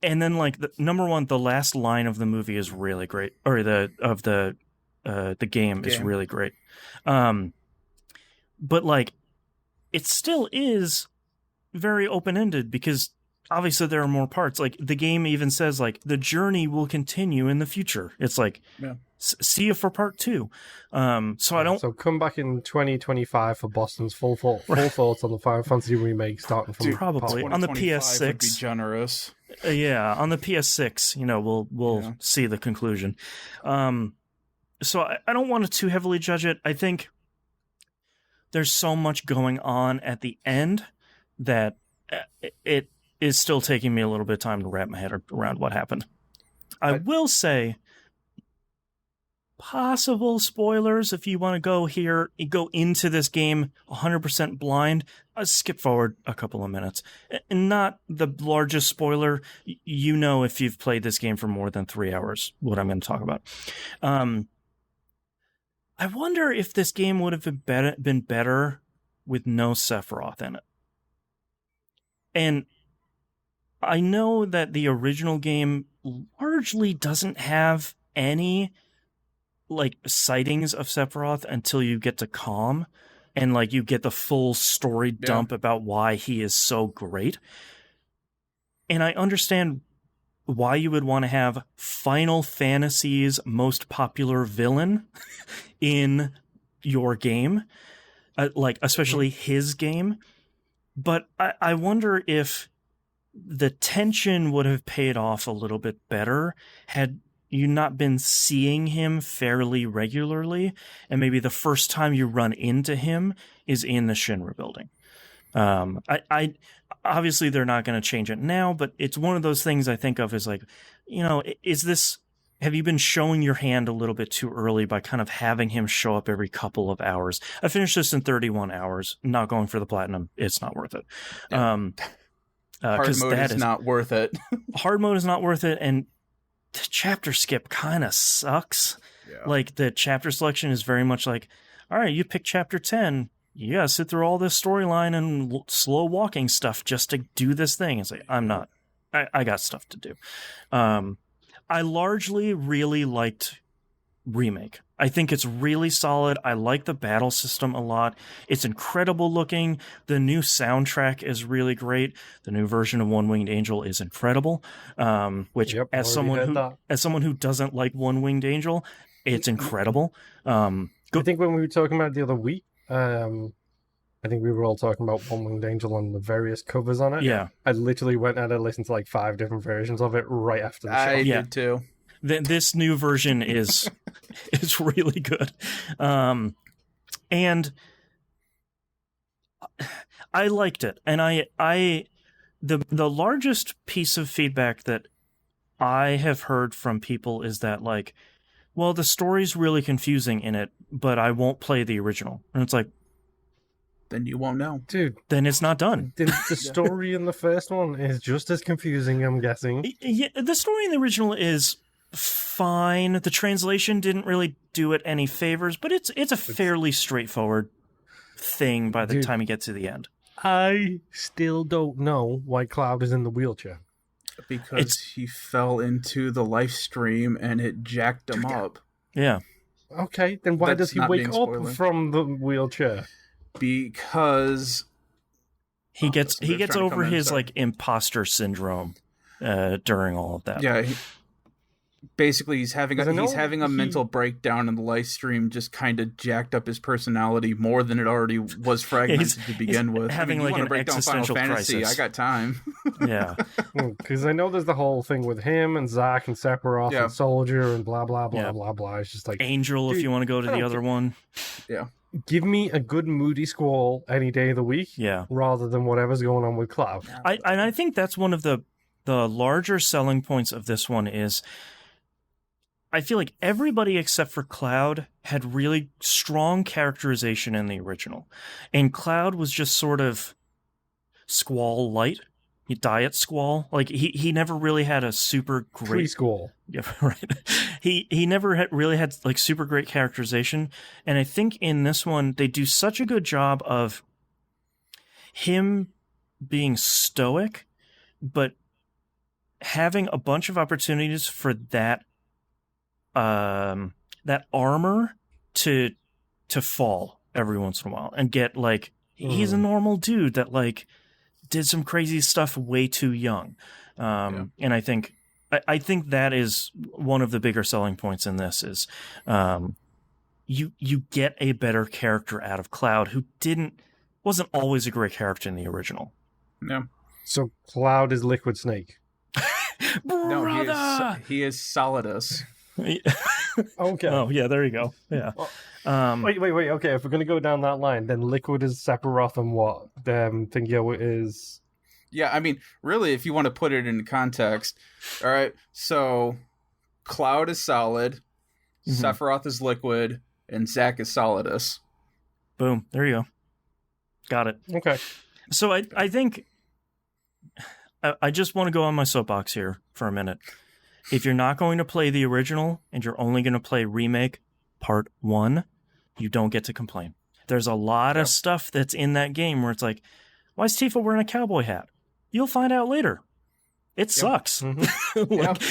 And then, like, number one, the last line of the movie is really great, or the game is really great. But, like, it still is very open-ended because obviously there are more parts. Like, the game even says, like, the journey will continue in the future. It's like, see you for part 2. So come back in 2025 for Boston's full thoughts on the Final Fantasy remake starting from probably on the PS6. Would be generous. Yeah, on the PS6, we'll see the conclusion. So I don't want to too heavily judge it. I think there's so much going on at the end that it is still taking me a little bit of time to wrap my head around what happened. I will say, possible spoilers if you want to go into this game 100% blind. Skip forward a couple of minutes. Not the largest spoiler. If you've played this game for more than 3 hours, what I'm going to talk about. I wonder if this game would have been better with no Sephiroth in it. And I know that the original game largely doesn't have any like sightings of Sephiroth until you get to Calm, and like you get the full story dump about why he is so great. And I understand why you would want to have Final Fantasy's most popular villain in your game, especially his game. But I wonder if the tension would have paid off a little bit better had you not been seeing him fairly regularly, and maybe the first time you run into him is in the Shinra building. I obviously they're not going to change it now, but it's one of those things I think of as like, have you been showing your hand a little bit too early by kind of having him show up every couple of hours? I finished this in 31 hours, not going for the platinum. It's not worth it. Hard mode is not worth it. Hard mode is not worth it, and the chapter skip kind of sucks. Yeah. Like, the chapter selection is very much like, all right, you pick chapter 10. You gotta sit through all this storyline and slow walking stuff just to do this thing. It's like, I'm not. I got stuff to do. I largely really liked Remake. I think it's really solid. I like the battle system a lot. It's incredible looking. The new soundtrack is really great. The new version of One Winged Angel is incredible. Which, as someone who doesn't like One Winged Angel, it's incredible. I think when we were talking about it the other week, I think we were all talking about One Winged Angel and the various covers on it. Yeah. I literally went and I listened to like 5 different versions of it right after the show. I did too. This new version is really good. And I liked it. And the largest piece of feedback that I have heard from people is that, like, well, the story's really confusing in it, but I won't play the original. And it's like, then you won't know. Dude. Then it's not done. The story in the first one is just as confusing, I'm guessing. Yeah, the story in the original is fine. The translation didn't really do it any favors, but it's a fairly straightforward thing by the time you get to the end. I still don't know why Cloud is in the wheelchair. Because he fell into the live stream and it jacked him up. Yeah. Okay, then why does he wake up spoiling. from the wheelchair? Because he gets trying to over come in, his sorry. imposter syndrome during all of that. Yeah, basically he's having a he- mental breakdown, and the live stream just kind of jacked up his personality more than it already was fragmented to begin with. having you like wanna an break down Final existential Fantasy, crisis. I got time. Yeah. Because I know there's the whole thing with him and Zack and Sephiroth Yeah. and Soldier and blah, blah, blah, Yeah. blah, blah. It's just like, Angel, if Dude, you want to go to I the don't other one. give me a good moody squall any day of the week Yeah. rather than whatever's going on with Cloud. I think that's one of the larger selling points of this one is I feel like everybody except for Cloud had really strong characterization in the original. And Cloud was just sort of Squall light. Diet Squall. Like he never really had a super great Preschool. Yeah, right. He never really had like super great characterization, and I think in this one they do such a good job of him being stoic, but having a bunch of opportunities for that armor to fall every once in a while and get like he's a normal dude that like did some crazy stuff way too young, and I think that is one of the bigger selling points in this is you get a better character out of Cloud who wasn't always a great character in the original. Yeah. So Cloud is Liquid Snake. No, Brother! he is Solidus. Okay. Oh yeah, there you go. Yeah. Wait. Okay, if we're going to go down that line, then Liquid is Sephiroth and what? Thingyo is... Yeah, I mean, really, if you want to put it into context, all right, so Cloud is Solid, Sephiroth is Liquid, and Zack is Solidus. Boom. There you go. Got it. Okay. So I think I just want to go on my soapbox here for a minute. If you're not going to play the original and you're only going to play Remake Part 1, you don't get to complain. There's a lot of stuff that's in that game where it's like, why is Tifa wearing a cowboy hat? You'll find out later. It sucks. Like,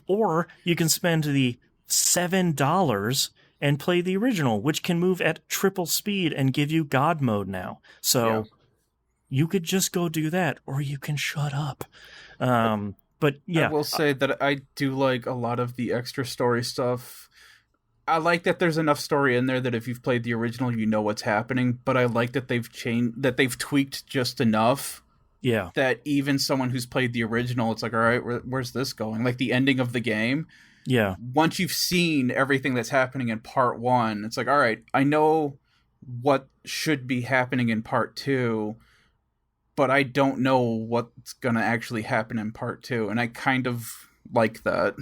or you can spend the $7 and play the original, which can move at triple speed and give you God mode now. So you could just go do that, or you can shut up. But yeah, I will say that I do like a lot of the extra story stuff. I like that there's enough story in there that if you've played the original, you know what's happening. But I like that they've tweaked just enough. Yeah. That even someone who's played the original, it's like, all right, where's this going? Like the ending of the game. Yeah. Once you've seen everything that's happening in part 1, it's like, all right, I know what should be happening in part 2, but I don't know what's going to actually happen in part 2. And I kind of like that.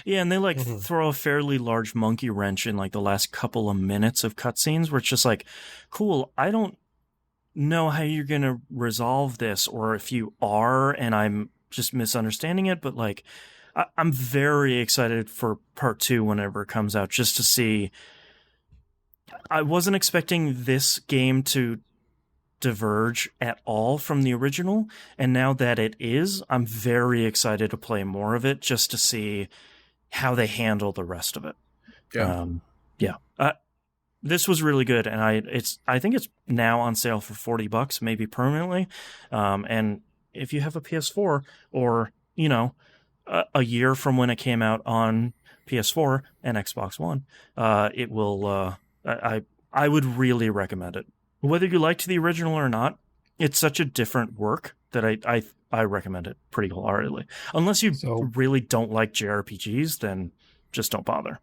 Yeah, and they like throw a fairly large monkey wrench in like the last couple of minutes of cutscenes where it's just like, cool, I don't know how you're going to resolve this, or if you are and I'm just misunderstanding it, but like I'm very excited for part 2 whenever it comes out, just to see. I wasn't expecting this game to diverge at all from the original, and now that it is, I'm very excited to play more of it just to see how they handle the rest of it. This was really good, and I think it's now on sale for $40, maybe permanently. And if you have a PS4, or a year from when it came out on PS4 and Xbox One, it will. I would really recommend it. Whether you liked the original or not, it's such a different work that I recommend it pretty wholeheartedly. Unless you really don't like JRPGs, then just don't bother.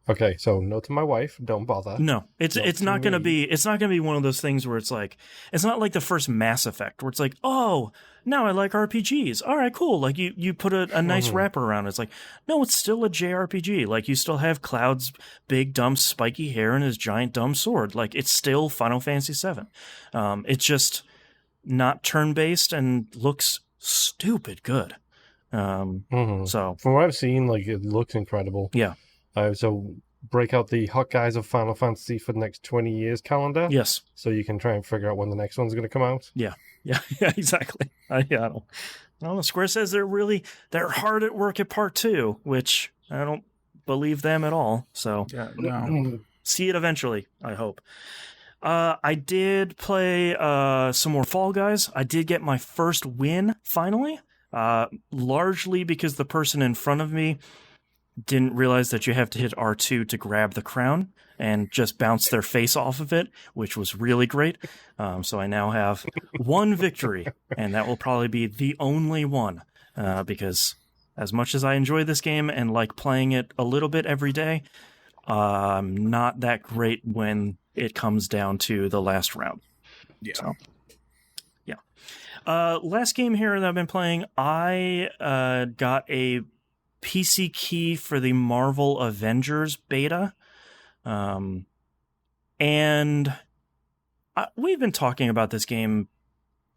Okay, so note to my wife, don't bother. No, it's not going to be one of those things where it's like, it's not like the first Mass Effect where it's like, oh, now I like RPGs. All right, cool. Like you put a nice wrapper around it. It's like, no, it's still a JRPG. Like you still have Cloud's big dumb spiky hair and his giant dumb sword. Like it's still Final Fantasy VII. It's just not turn-based and looks stupid good. So from what I've seen, like it looks incredible. yeah, So break out the hot guys of Final Fantasy for the next 20 years calendar. yes, So you can try and figure out when the next one's going to come out. yeah, exactly. I don't know. Square says they're hard at work at part 2, which I don't believe them at all. So Yeah, no. see it eventually, I hope. I did play some more Fall Guys. I did get my first win finally, largely because the person in front of me didn't realize that you have to hit R2 to grab the crown and just bounce their face off of it, which was really great. So I now have one victory, and that will probably be the only one, because as much as I enjoy this game and like playing it a little bit every day, I'm not that great when it comes down to the last round. Yeah. So, yeah. Last game here that I've been playing, I got a PC key for the Marvel Avengers beta. And we've been talking about this game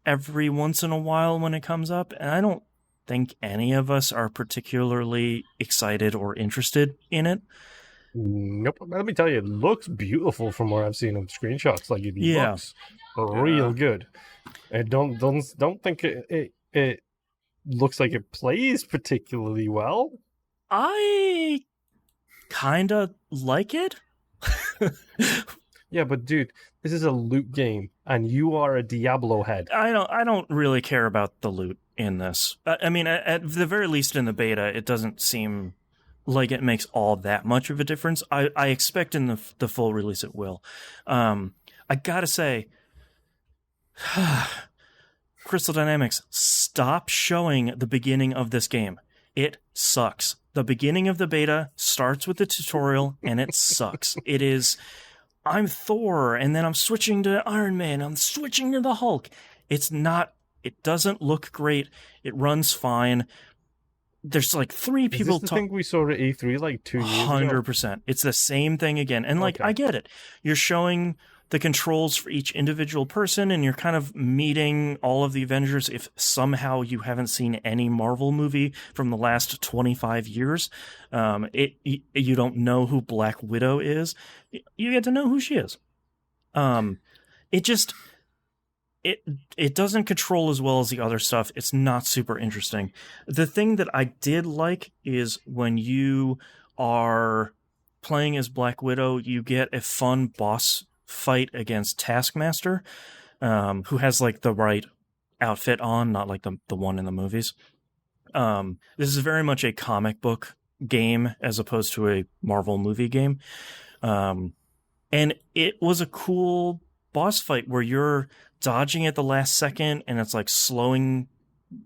every once in a while when it comes up, and I don't think any of us are particularly excited or interested in it. Nope. Let me tell you, it looks beautiful from what I've seen of screenshots. Like it looks real good. And don't think it looks like it plays particularly well. I kind of like it. Yeah, but dude, this is a loot game, and you are a Diablo head. I don't really care about the loot in this. I mean, at the very least in the beta, it doesn't seem like it makes all that much of a difference. I expect in the full release it will. I gotta say, Crystal Dynamics, stop showing the beginning of this game. It sucks. The beginning of the beta starts with the tutorial, and it sucks. It is, I'm Thor, and then I'm switching to Iron Man, I'm switching to the Hulk. It doesn't look great. It runs fine. There's like 3 people. Is this the thing we saw at E3 like 2 years ago? 100%. It's the same thing again. And like, I get it. You're showing the controls for each individual person, and you're kind of meeting all of the Avengers. If somehow you haven't seen any Marvel movie from the last 25 years, you don't know who Black Widow is, you get to know who she is. It doesn't control as well as the other stuff. It's not super interesting. The thing that I did like is when you are playing as Black Widow, you get a fun boss fight against Taskmaster, who has like the right outfit on, not like the one in the movies. This is very much a comic book game as opposed to a Marvel movie game. And it was a cool boss fight where you're dodging at the last second, and it's like slowing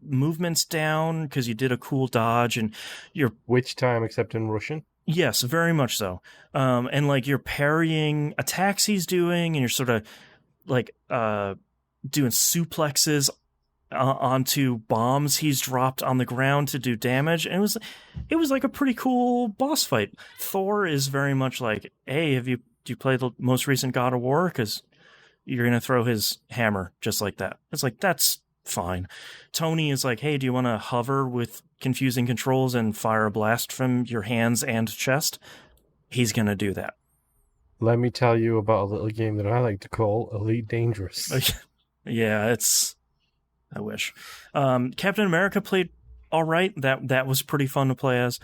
movements down because you did a cool dodge, and you're Which time except in Russian? Yes, very much so. And like you're parrying attacks he's doing, and you're sort of like doing suplexes onto bombs he's dropped on the ground to do damage. And it was like a pretty cool boss fight. Thor is very much like, hey, do you play the most recent God of War? Because you're gonna throw his hammer just like that. It's like, that's fine. Tony is like, hey, do you want to hover with confusing controls and fire a blast from your hands and chest? He's gonna do that. Let me tell you about a little game that I like to call Elite Dangerous. Yeah, I wish. Captain America played all right. That was pretty fun to play as.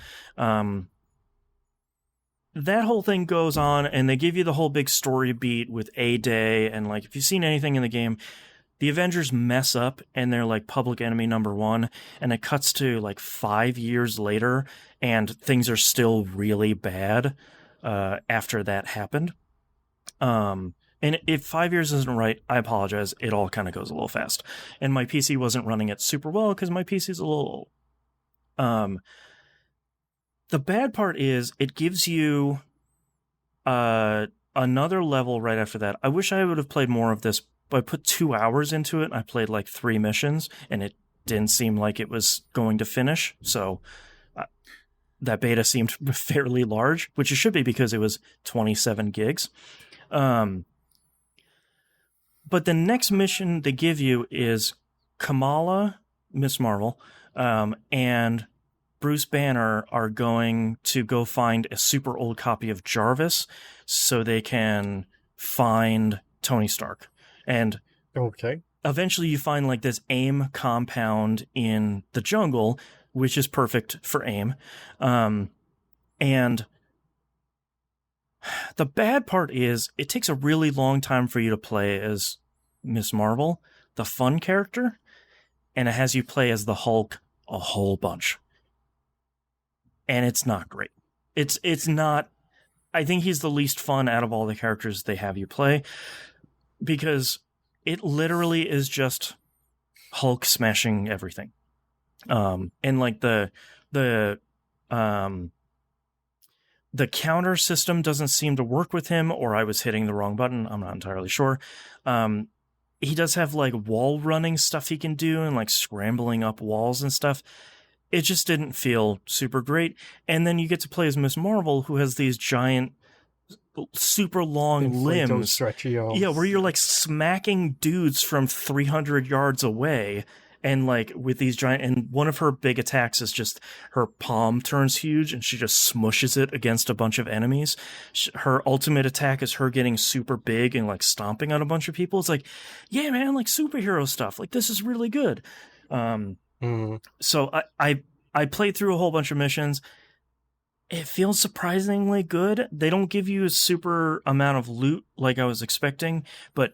That whole thing goes on, and they give you the whole big story beat with A-Day, and like, if you've seen anything in the game, the Avengers mess up, and they're like public enemy number 1, and it cuts to like 5 years later, and things are still really bad after that happened. And if 5 years isn't right, I apologize. It all kind of goes a little fast. And my PC wasn't running it super well because my PC is a little old. The bad part is it gives you another level right after that. I wish I would have played more of this, but I put 2 hours into it. I played like 3 missions, and it didn't seem like it was going to finish. So that beta seemed fairly large, which it should be because it was 27 gigs. But the next mission they give you is Kamala, Miss Marvel, and Bruce Banner are going to go find a super old copy of Jarvis so they can find Tony Stark. And Okay. eventually you find like this AIM compound in the jungle, which is perfect for AIM. And the bad part is it takes a really long time for you to play as Miss Marvel, the fun character, and it has you play as the Hulk a whole bunch. And it's not great. It's not. I think he's the least fun out of all the characters they have you play, because it literally is just Hulk smashing everything. And like the counter system doesn't seem to work with him, or I was hitting the wrong button. I'm not entirely sure. He does have like wall running stuff he can do and like scrambling up walls and stuff. It just didn't feel super great. And then you get to play as Miss Marvel, who has these giant, super long Inflato limbs. stretchy arms. Yeah, where you're like smacking dudes from 300 yards away. And like with these giant, and one of her big attacks is just her palm turns huge and she just smushes it against a bunch of enemies. Her ultimate attack is her getting super big and like stomping on a bunch of people. It's like, yeah, man, like superhero stuff. Like this is really good. So I played through a whole bunch of missions. It feels surprisingly good. They don't give you a super amount of loot like I was expecting, but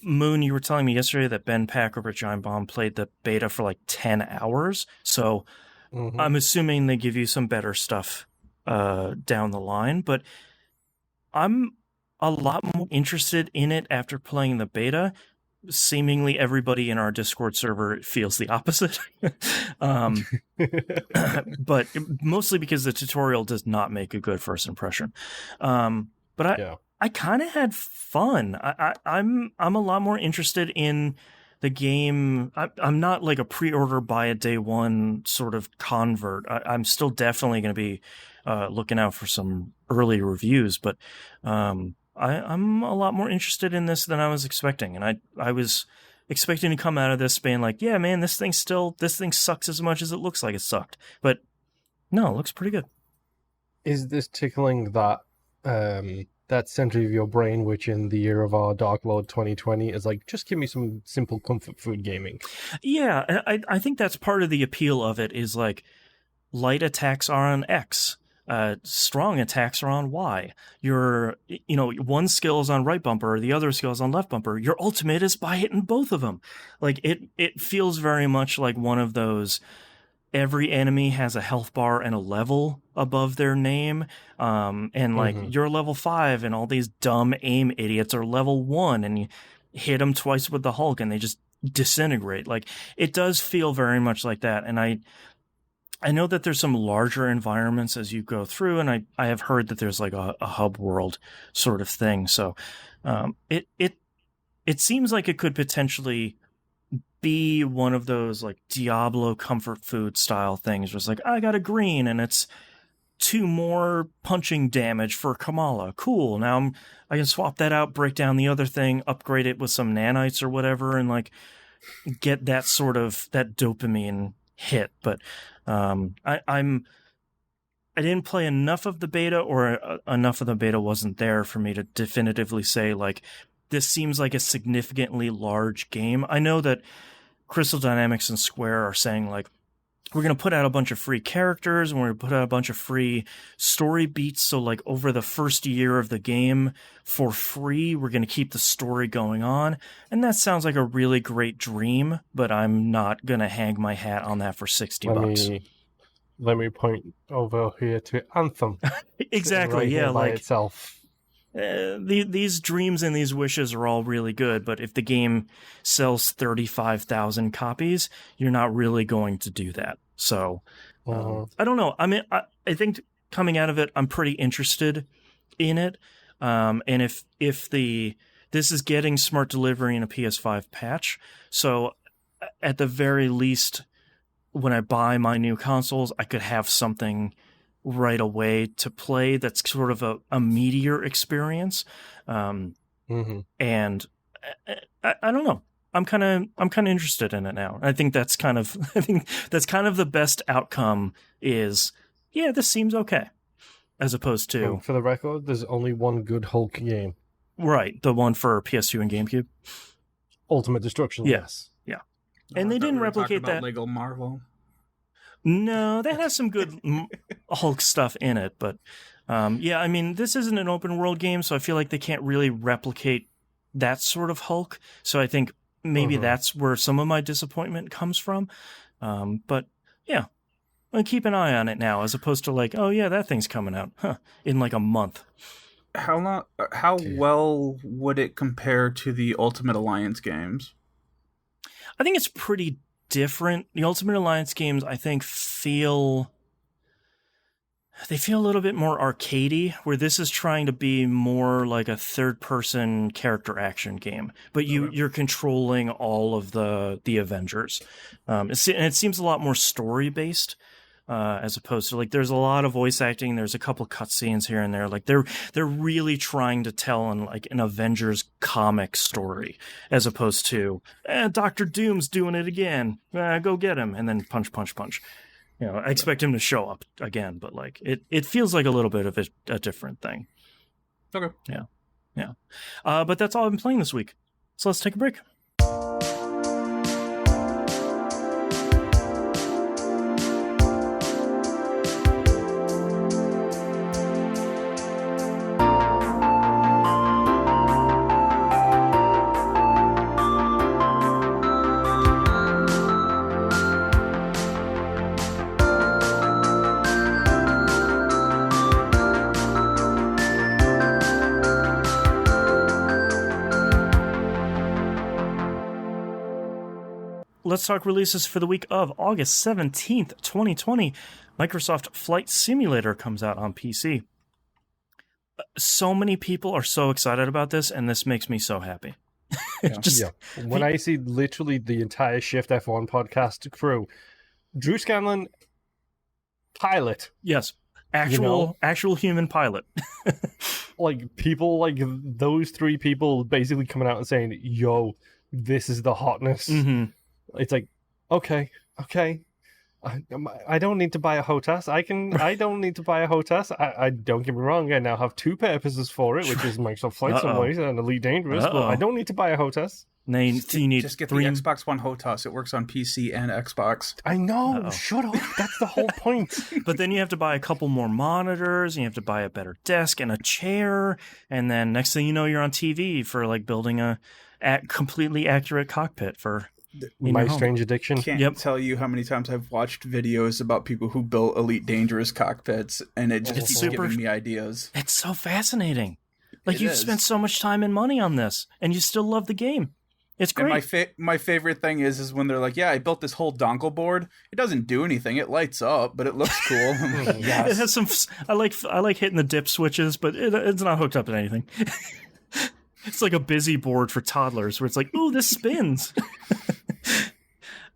Moon, you were telling me yesterday that Ben Pack over at Giant Bomb played the beta for like 10 hours. So I'm assuming they give you some better stuff down the line, but I'm a lot more interested in it after playing the beta. Seemingly everybody in our Discord server feels the opposite. But mostly because the tutorial does not make a good first impression. But I kind of had fun. I'm a lot more interested in the game. I'm not like a pre-order buy a day one sort of convert. I'm still definitely going to be looking out for some early reviews, but I'm a lot more interested in this than I was expecting. And I was expecting to come out of this being like, yeah, man, this thing sucks as much as it looks like it sucked. But no, it looks pretty good. Is this tickling that that center of your brain, which in the year of our Dark Lord 2020 is like, just give me some simple comfort food gaming? Yeah, I think that's part of the appeal of it is like light attacks are on X. Strong attacks are on Y. Your, one skill is on right bumper, the other skill is on left bumper. Your ultimate is by hitting both of them. Like it feels very much like one of those. Every enemy has a health bar and a level above their name. And like you're level 5 and all these dumb aim idiots are level 1 and you hit them twice with the Hulk and they just disintegrate. Like it does feel very much like that. And I know that there's some larger environments as you go through, and I have heard that there's like a hub world sort of thing. So it seems like it could potentially be one of those like Diablo comfort food style things where it's like, I got a green and it's 2 more punching damage for Kamala. Cool. Now I can swap that out, break down the other thing, upgrade it with some nanites or whatever, and like get that sort of that dopamine hit. But I didn't play enough of the beta, or enough of the beta wasn't there for me to definitively say like this seems like a significantly large game. I know that Crystal Dynamics and Square are saying like, we're going to put out a bunch of free characters and we're going to put out a bunch of free story beats. So like over the first year of the game for free, we're going to keep the story going on. And that sounds like a really great dream, but I'm not going to hang my hat on that for $60. Let me point over here to Anthem. Exactly. Right, yeah. by Like itself. These dreams and these wishes are all really good, but if the game sells 35,000 copies, you're not really going to do that. So I don't know. I mean, I think coming out of it, I'm pretty interested in it. And if this is getting smart delivery in a PS5 patch, so at the very least, when I buy my new consoles, I could have something right away to play that's sort of a meatier experience. And I don't know. I'm kind of interested in it now. I think that's kind of the best outcome is, yeah, this seems okay, as opposed to And for the record, there's only one good Hulk game. right, the one for PS2 and GameCube. Ultimate Destruction. Yes. Yeah. And they didn't replicate that. Lego Marvel. No, that has some good Hulk stuff in it, but yeah, I mean, this isn't an open world game, so I feel like they can't really replicate that sort of Hulk. So I think maybe that's where some of my disappointment comes from. But yeah, I'll keep an eye on it now, as opposed to like, oh yeah, that thing's coming out in like a month. How well would it compare to the Ultimate Alliance games? I think it's pretty different. The Ultimate Alliance games, I think, feel a little bit more arcadey, where this is trying to be more like a third-person character action game. But you're controlling all of the Avengers. And it seems a lot more story-based, as opposed to, like, there's a lot of voice acting. There's a couple cutscenes here and there. Like, they're really trying to tell an Avengers comic story, as opposed to Dr. Doom's doing it again. Go get him, and then punch, punch, punch. You know, I expect him to show up again, but like it feels like a little bit of a different thing. Okay. Yeah. But that's all I've been playing this week. So let's take a break. Let's talk releases for the week of August 17th, 2020. Microsoft Flight Simulator comes out on PC. So many people are so excited about this, and this makes me so happy. When I see literally the entire Shift F1 podcast crew, Drew Scanlon, pilot. Yes, actual human pilot. Like, people like those three people basically coming out and saying, yo, this is the hotness. Mm-hmm. It's like, okay. I don't need to buy a HOTAS. I don't need to buy a HOTAS. I don't get me wrong. I now have two purposes for it, which is Microsoft Flight Simulator and Elite Dangerous. But I don't need to buy a HOTAS. You need just get three... the Xbox One HOTAS. It works on PC and Xbox. I know. Shut up. That's the whole point. But then you have to buy a couple more monitors, and you have to buy a better desk and a chair, and then next thing you know, you're on TV for like building a completely accurate cockpit for. My Strange Addiction. Can't tell you how many times I've watched videos about people who built Elite Dangerous cockpits, and it just keeps giving me ideas. It's so fascinating. Like, you've spent so much time and money on this, and you still love the game. It's great. And my favorite thing is when they're like, yeah, I built this whole dongle board. It doesn't do anything. It lights up, but it looks cool. Yes. It has some... I like hitting the dip switches, but it's not hooked up to anything. It's like a busy board for toddlers where it's like, ooh, this spins.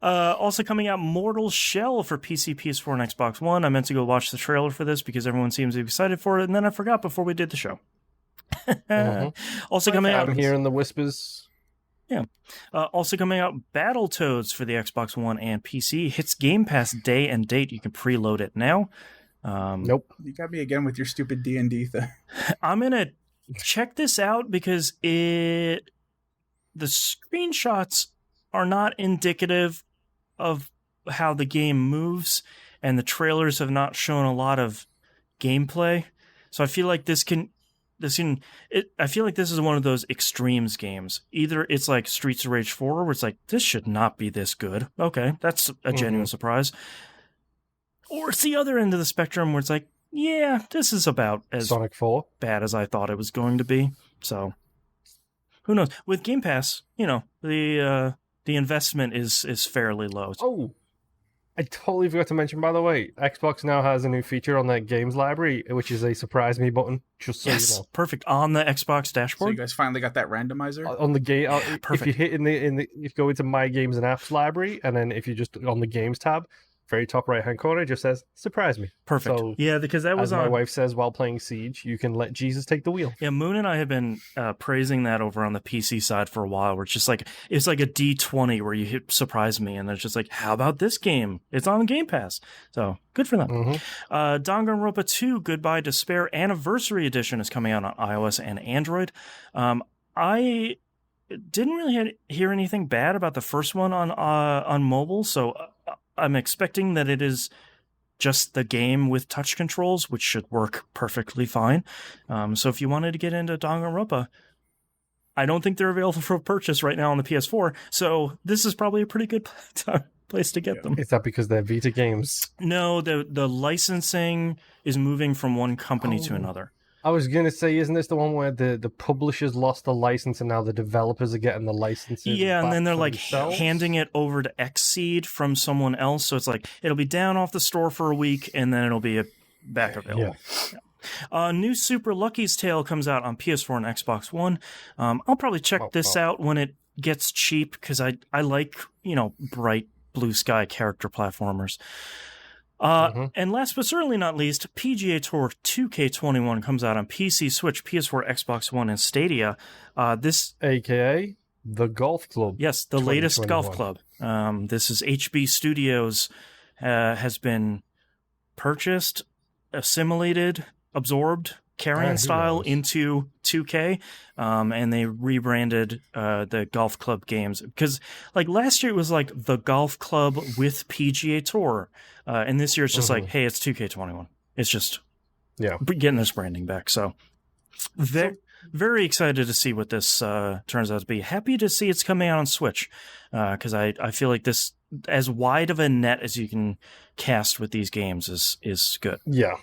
Also coming out, Mortal Shell for PC, PS4, and Xbox One. I meant to go watch the trailer for this because everyone seems to be excited for it, and then I forgot before we did the show. Also coming out... I'm hearing the whispers. Yeah. Also coming out, Battletoads for the Xbox One and PC. Hits Game Pass day and date. You can preload it now. Nope. You got me again with your stupid D&D thing. I'm going to check this out because the screenshots are not indicative of how the game moves, and the trailers have not shown a lot of gameplay. So I feel like I feel like this is one of those extremes games. Either it's like Streets of Rage 4, where it's like, this should not be this good. Okay, that's a genuine surprise. Or it's the other end of the spectrum where it's like, yeah, this is about as Sonic 4 bad as I thought it was going to be. So who knows? With Game Pass, the investment is fairly low. Oh, I totally forgot to mention, by the way, Xbox now has a new feature on their games library, which is a surprise me button. Just so you know. Perfect, on the Xbox dashboard. So you guys finally got that randomizer on the game. Perfect. If you hit if you go into My Games and Apps library, and then if you just on the Games tab, very top right-hand corner, just says, surprise me. Perfect. So, yeah, because that was as my wife says while playing Siege, you can let Jesus take the wheel. Yeah, Moon and I have been praising that over on the PC side for a while. Where it's just like it's like a D20 where you hit surprise me, and it's just like, how about this game? It's on Game Pass, so good for them. Danganronpa 2: Goodbye Despair Anniversary Edition is coming out on iOS and Android. I didn't really hear anything bad about the first one on mobile, so I'm expecting that it is just the game with touch controls, which should work perfectly fine. So if you wanted to get into Danganronpa, I don't think they're available for purchase right now on the PS4, so this is probably a pretty good place to get them. Is that because they're Vita games? No, the licensing is moving from one company to another. I was going to say, isn't this the one where the publishers lost the license and now the developers are getting the licenses? Yeah, and then they're like themselves? handing it over to Xseed from someone else. So it's like it'll be down off the store for a week and then it'll be back available. Yeah. New Super Lucky's Tale comes out on PS4 and Xbox One. I'll probably check this out when it gets cheap because I like, bright blue sky character platformers. And last but certainly not least, PGA Tour 2K21 comes out on PC, Switch, PS4, Xbox One, and Stadia. This, AKA the Golf Club. yes, the latest golf club. This is HB Studios has been purchased, assimilated, absorbed, Carrion style into 2K, and they rebranded the golf club games because like last year it was like the golf club with PGA Tour, and this year it's just like, hey, it's 2K21. It's just getting this branding back. So very excited to see what this turns out to be. Happy to see it's coming out on Switch because I feel like this, as wide of a net as you can cast with these games, is good. Yeah.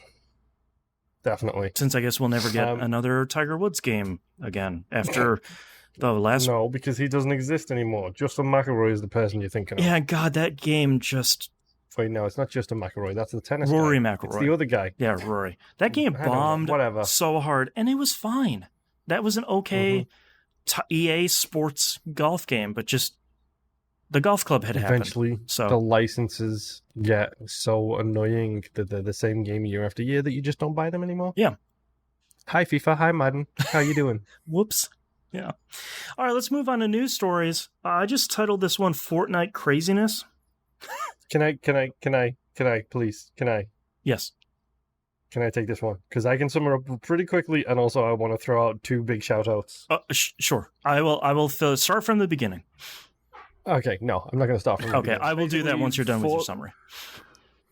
Definitely. Since I guess we'll never get another Tiger Woods game again after the last... No, because he doesn't exist anymore. Justin McElroy is the person you're thinking of. Yeah, God, that game just... Wait, no, it's not Justin McElroy. That's the tennis Rory guy. McIlroy. It's the other guy. Yeah, Rory. That game bombed so hard, and it was fine. That was an okay EA Sports golf game, but just... The golf club had Eventually, happened. So the licenses get so annoying that they're the same game year after year that you just don't buy them anymore. Yeah. Hi, FIFA. Hi, Madden. How you doing? Whoops. Yeah. All right, let's move on to news stories. I just titled this one Fortnite Craziness. Can I, please? Can I? Yes. Can I take this one? Because I can sum it up pretty quickly, and also I want to throw out two big shout-outs. Sure. I will start from the beginning. Okay, no, I'm not going to stop. Okay, I will do that once you're done with your summary.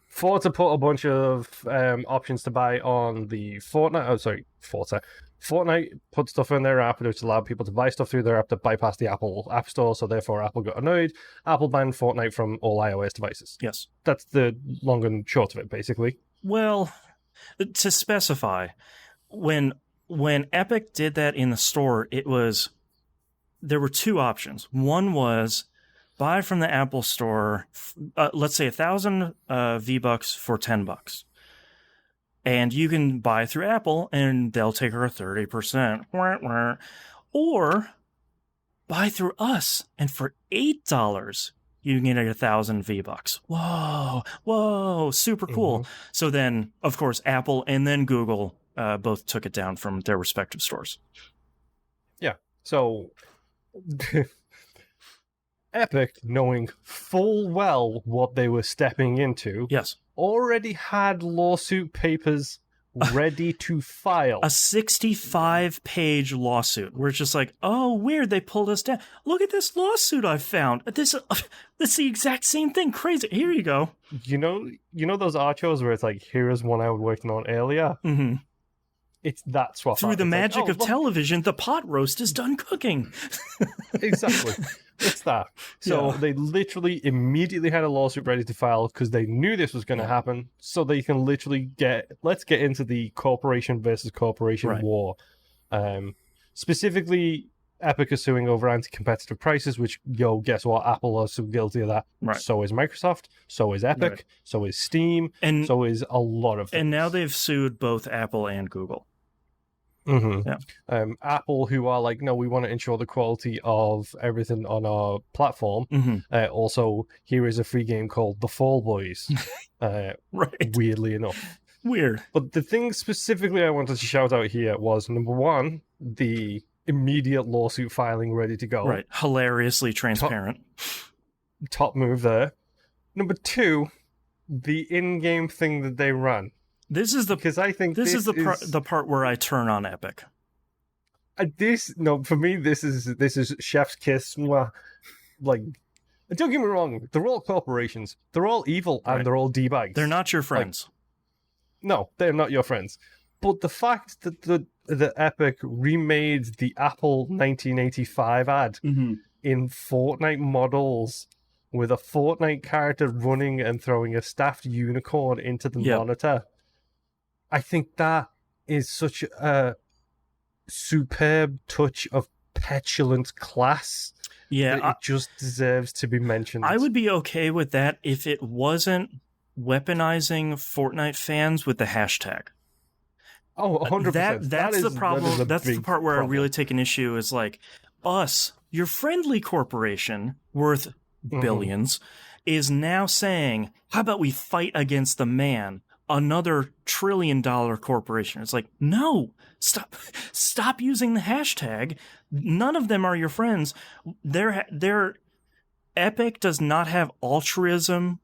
Forza put a bunch of options to buy on the Fortnite. Oh, sorry, Forza. Fortnite put stuff in their app which allowed people to buy stuff through their app that bypassed the Apple App Store, so therefore Apple got annoyed. Apple banned Fortnite from all iOS devices. Yes. That's the long and short of it, basically. Well, to specify, when Epic did that in the store, there were two options. One was buy from the Apple Store, let's say 1,000 V-Bucks for $10. And you can buy through Apple, and they'll take her 30%. Or buy through us, and for $8, you can get 1,000 V-Bucks. Whoa, super cool. So then, of course, Apple and then Google both took it down from their respective stores. Yeah, so... Epic, knowing full well what they were stepping into, yes, already had lawsuit papers ready to file. A 65-page lawsuit where it's just like, oh, weird, they pulled us down. Look at this lawsuit I found. This is the exact same thing. Crazy. Here you go. You know those archos where it's like, here's one I was working on earlier? Mm-hmm. It's that swap. Through the magic of television, the pot roast is done cooking. Exactly. It's that. So they literally immediately had a lawsuit ready to file because they knew this was going to happen. So they can literally let's get into the corporation versus corporation war. Specifically, Epic is suing over anti-competitive prices, which, guess what? Apple are so guilty of that. Right. So is Microsoft. So is Epic. So is Steam. And so is a lot of things. And now they've sued both Apple and Google. Mm-hmm. Yeah. Apple, who are like, no, we want to ensure the quality of everything on our platform. Also, here is a free game called The Fall Boys. Right. Weirdly enough. Weird. But the thing specifically I wanted to shout out here was, number one, the immediate lawsuit filing ready to go. Right. Hilariously transparent. Top move there. Number two, the in-game thing that they run. This is the Because I think this is the part where I turn on Epic. For me, this is chef's kiss. Like, don't get me wrong, they're all corporations. They're all evil and they're all D-bags. They're not your friends. No, they're not your friends. But the fact that the Epic remade the Apple 1985 ad in Fortnite models with a Fortnite character running and throwing a staffed unicorn into the monitor, I think that is such a superb touch of petulant class. Yeah, it just deserves to be mentioned. I would be okay with that if it wasn't weaponizing Fortnite fans with the hashtag. Oh, 100%. That's the problem. That's the part where problem. I really take an issue is like, us, your friendly corporation worth billions, is now saying, how about we fight against the man, another $1 trillion corporation? It's like, no, stop using the hashtag. None of them are your friends. Their Epic does not have altruism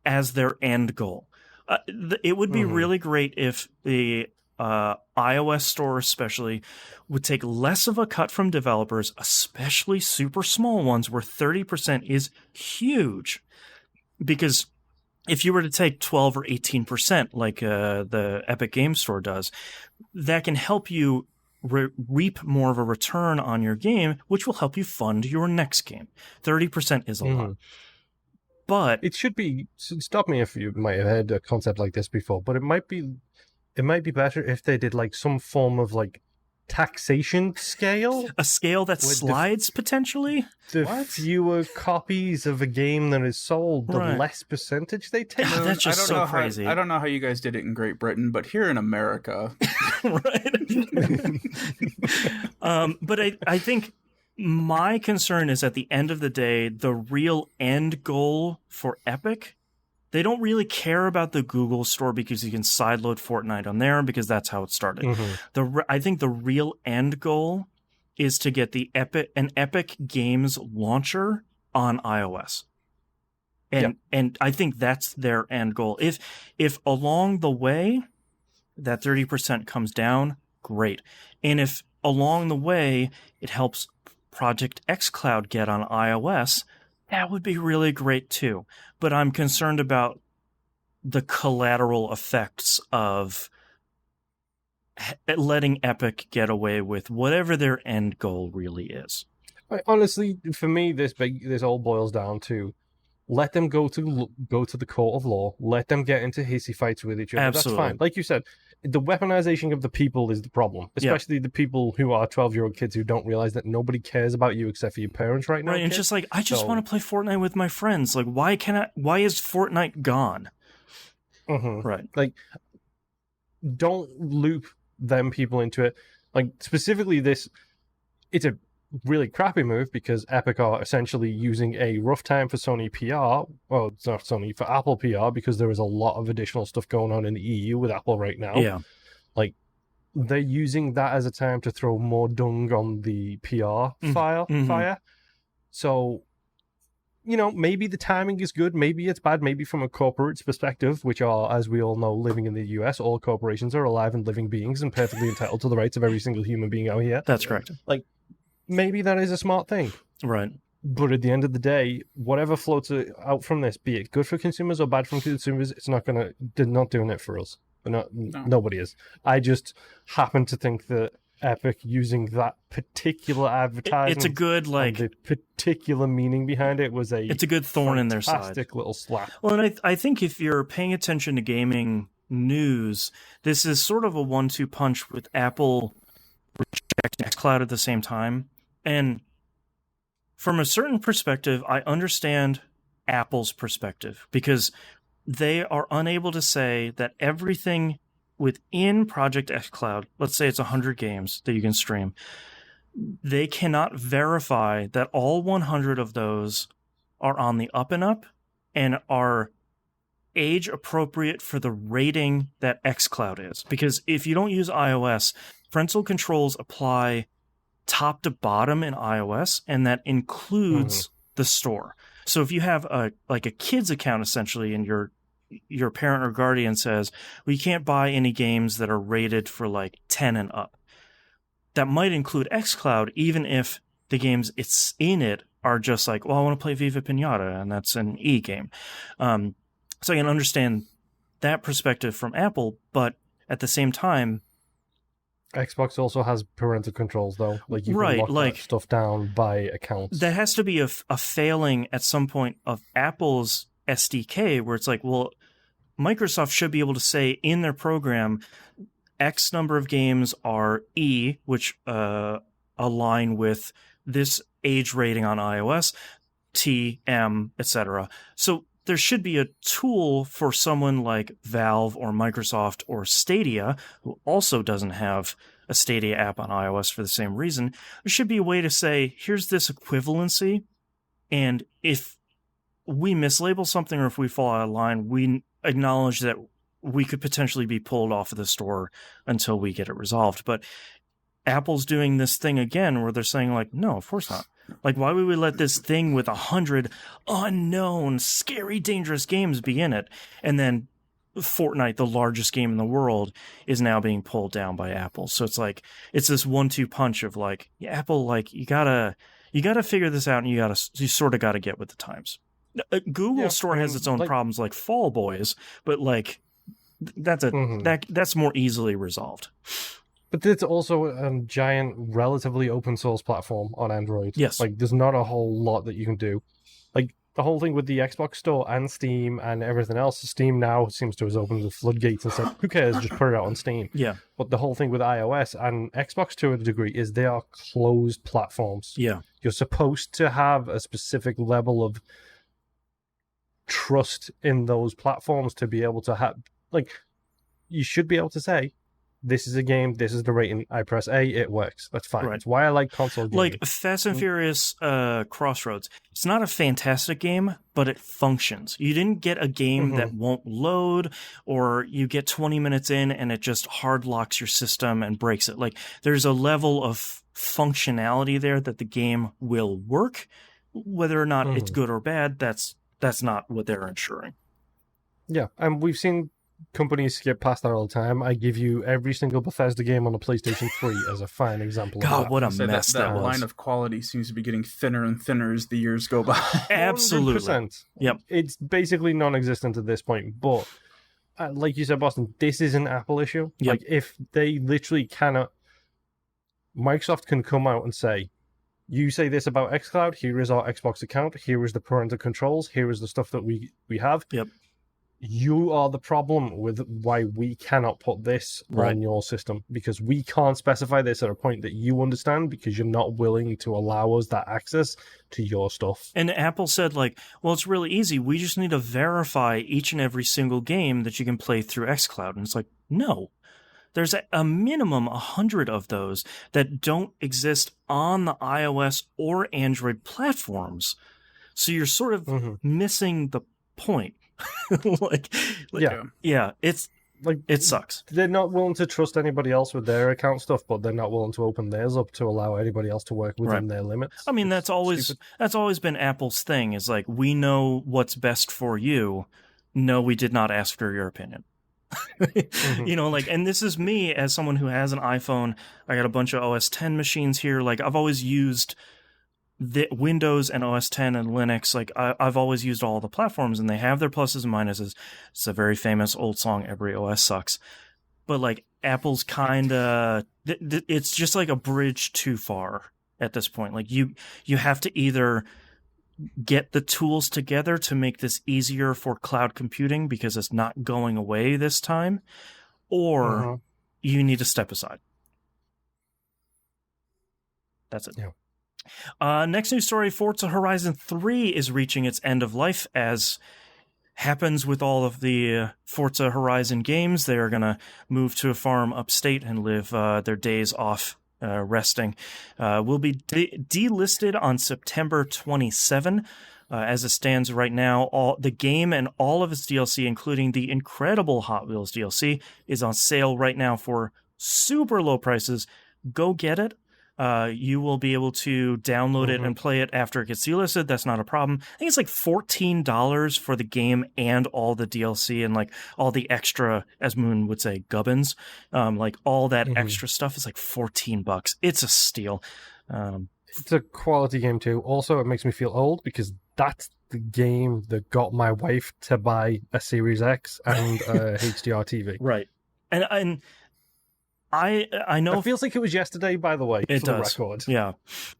as their end goal. It would be really great if the iOS store especially would take less of a cut from developers, especially super small ones where 30% is huge. Because if you were to take 12 or 18% like the Epic Game Store does, that can help you reap more of a return on your game, which will help you fund your next game. 30% is a lot. But it should be, stop me if you might have heard a concept like this before, but it might be better if they did like some form of like taxation scale. A scale that slides potentially? The fewer copies of a game that is sold, the less percentage they take. That's just so crazy. I don't know how you guys did it in Great Britain, but here in America. But I think my concern is at the end of the day, the real end goal for Epic, they don't really care about the Google store because you can sideload Fortnite on there because that's how it started. I think the real end goal is to get an Epic Games launcher on iOS. And I think that's their end goal. If along the way that 30% comes down, great. And if along the way it helps Project xCloud get on iOS, that would be really great too. But I'm concerned about the collateral effects of letting Epic get away with whatever their end goal really is. Honestly, for me, this all boils down to let them go to the court of law. Let them get into hissy fights with each other. Absolutely. That's fine. Like you said, the weaponization of the people is the problem, especially the people who are 12-year-old kids who don't realize that nobody cares about you except for your parents right now. Right, and just like, I just want to play Fortnite with my friends. Like, why is Fortnite gone? Right. Like, don't loop them people into it. Like, specifically it's a really crappy move because Epic are essentially using a rough time for Sony PR. Well, it's not Sony, for Apple PR, because there is a lot of additional stuff going on in the EU with Apple right now. Yeah. Like, they're using that as a time to throw more dung on the PR fire. So, maybe the timing is good, maybe it's bad, maybe from a corporate perspective, which are, as we all know, living in the US, all corporations are alive and living beings and perfectly entitled to the rights of every single human being out here. That's correct. Like, maybe that is a smart thing. Right. But at the end of the day, whatever floats out from this, be it good for consumers or bad for consumers, they're not doing it for us. Nobody is. I just happen to think that Epic using that particular advertising, it's a good, like, the particular meaning behind it was it's a good thorn in their side. Fantastic little slap. Well, and I think if you're paying attention to gaming news, this is sort of a 1-2 punch with Apple rejecting xCloud at the same time. And from a certain perspective, I understand Apple's perspective because they are unable to say that everything within Project xCloud, let's say it's 100 games that you can stream, they cannot verify that all 100 of those are on the up and up and are age appropriate for the rating that xCloud is. Because if you don't use iOS, parental controls apply top to bottom in iOS, and that includes the store. So if you have a kid's account essentially, and your parent or guardian says, well, you can't buy any games that are rated for like 10 and up, that might include xCloud, even if the games it's in it are just like, well, I want to play Viva Pinata, and that's an E game. So I can understand that perspective from Apple, but at the same time, Xbox also has parental controls, though. Like, you can right, lock like, that stuff down by accounts. There has to be a failing at some point of Apple's SDK, where it's like, well, Microsoft should be able to say in their program, X number of games are E, which align with this age rating on iOS, T, M, etc. So there should be a tool for someone like Valve or Microsoft or Stadia, who also doesn't have a Stadia app on iOS for the same reason. There should be a way to say, here's this equivalency, and if we mislabel something or if we fall out of line, we acknowledge that we could potentially be pulled off of the store until we get it resolved. But Apple's doing this thing again where they're saying, like, no, of course not. Like, why would we let this thing with 100 unknown, scary, dangerous games be in it? And then Fortnite, the largest game in the world, is now being pulled down by Apple. So it's like, it's this 1-2 punch of like, yeah, Apple, like, you gotta figure this out, and you sort of gotta get with the times. Google Store has its own problems, like Fall Boys, but like, that's more easily resolved. But it's also a giant, relatively open source platform on Android. Yes. Like, there's not a whole lot that you can do. Like, the whole thing with the Xbox Store and Steam and everything else, Steam now seems to have opened the floodgates and said, who cares, just put it out on Steam. Yeah. But the whole thing with iOS and Xbox to a degree is they are closed platforms. Yeah. You're supposed to have a specific level of trust in those platforms to be able to have, like, you should be able to say, this is a game, this is the rating, I press A, it works. That's fine. Right. That's why I like console gaming. Like Fast and Furious Crossroads. It's not a fantastic game, but it functions. You didn't get a game that won't load, or you get 20 minutes in and it just hard locks your system and breaks it. Like, there's a level of functionality there that the game will work. Whether or not it's good or bad, that's not what they're ensuring. Yeah, and we've seen companies skip past that all the time. I give you every single Bethesda game on the PlayStation 3 as a fine example of God, that. what a mess that was. Line of quality seems to be getting thinner and thinner as the years go by. Absolutely. 100%. Yep. It's basically non-existent at this point, but like you said, Boston, this is an Apple issue. Yep. Like, if they literally cannot... Microsoft can come out and say, you say this about xCloud, here is our Xbox account, here is the parental controls, here is the stuff that we have. Yep. You are the problem with why we cannot put this on your system, because we can't specify this at a point that you understand, because you're not willing to allow us that access to your stuff. And Apple said, like, well, it's really easy. We just need to verify each and every single game that you can play through xCloud. And it's like, no. There's a minimum 100 of those that don't exist on the iOS or Android platforms. So you're sort of missing the point. It's like, it sucks. They're not willing to trust anybody else with their account stuff, but they're not willing to open theirs up to allow anybody else to work within their limits. I mean, that's always been Apple's thing, is like, we know what's best for you. No, we did not ask for your opinion. You know, like, and this is me as someone who has an iPhone. I got a bunch of OS X machines here. Like, I've always used the Windows and OS X and Linux. Like, I've always used all the platforms, and they have their pluses and minuses. It's a very famous old song, every OS sucks. But like, Apple's kind of, it's just like a bridge too far at this point. Like, you have to either get the tools together to make this easier for cloud computing, because it's not going away this time, or you need to step aside. That's it. Yeah. Next news story, Forza Horizon 3 is reaching its end of life, as happens with all of the Forza Horizon games. They are going to move to a farm upstate and live their days off resting. Will be delisted on September 27. As it stands right now, all the game and all of its DLC, including the incredible Hot Wheels DLC, is on sale right now for super low prices. Go get it. You will be able to download it and play it after it gets delisted. That's not a problem. I think it's like $14 for the game and all the DLC and like all the extra, as Moon would say, gubbins. Like all that extra stuff is like $14. It's a steal. It's a quality game too. Also, it makes me feel old because that's the game that got my wife to buy a Series X and a HDR TV. Right. And I know it feels like it was yesterday, by the way. It for does. The record. Yeah.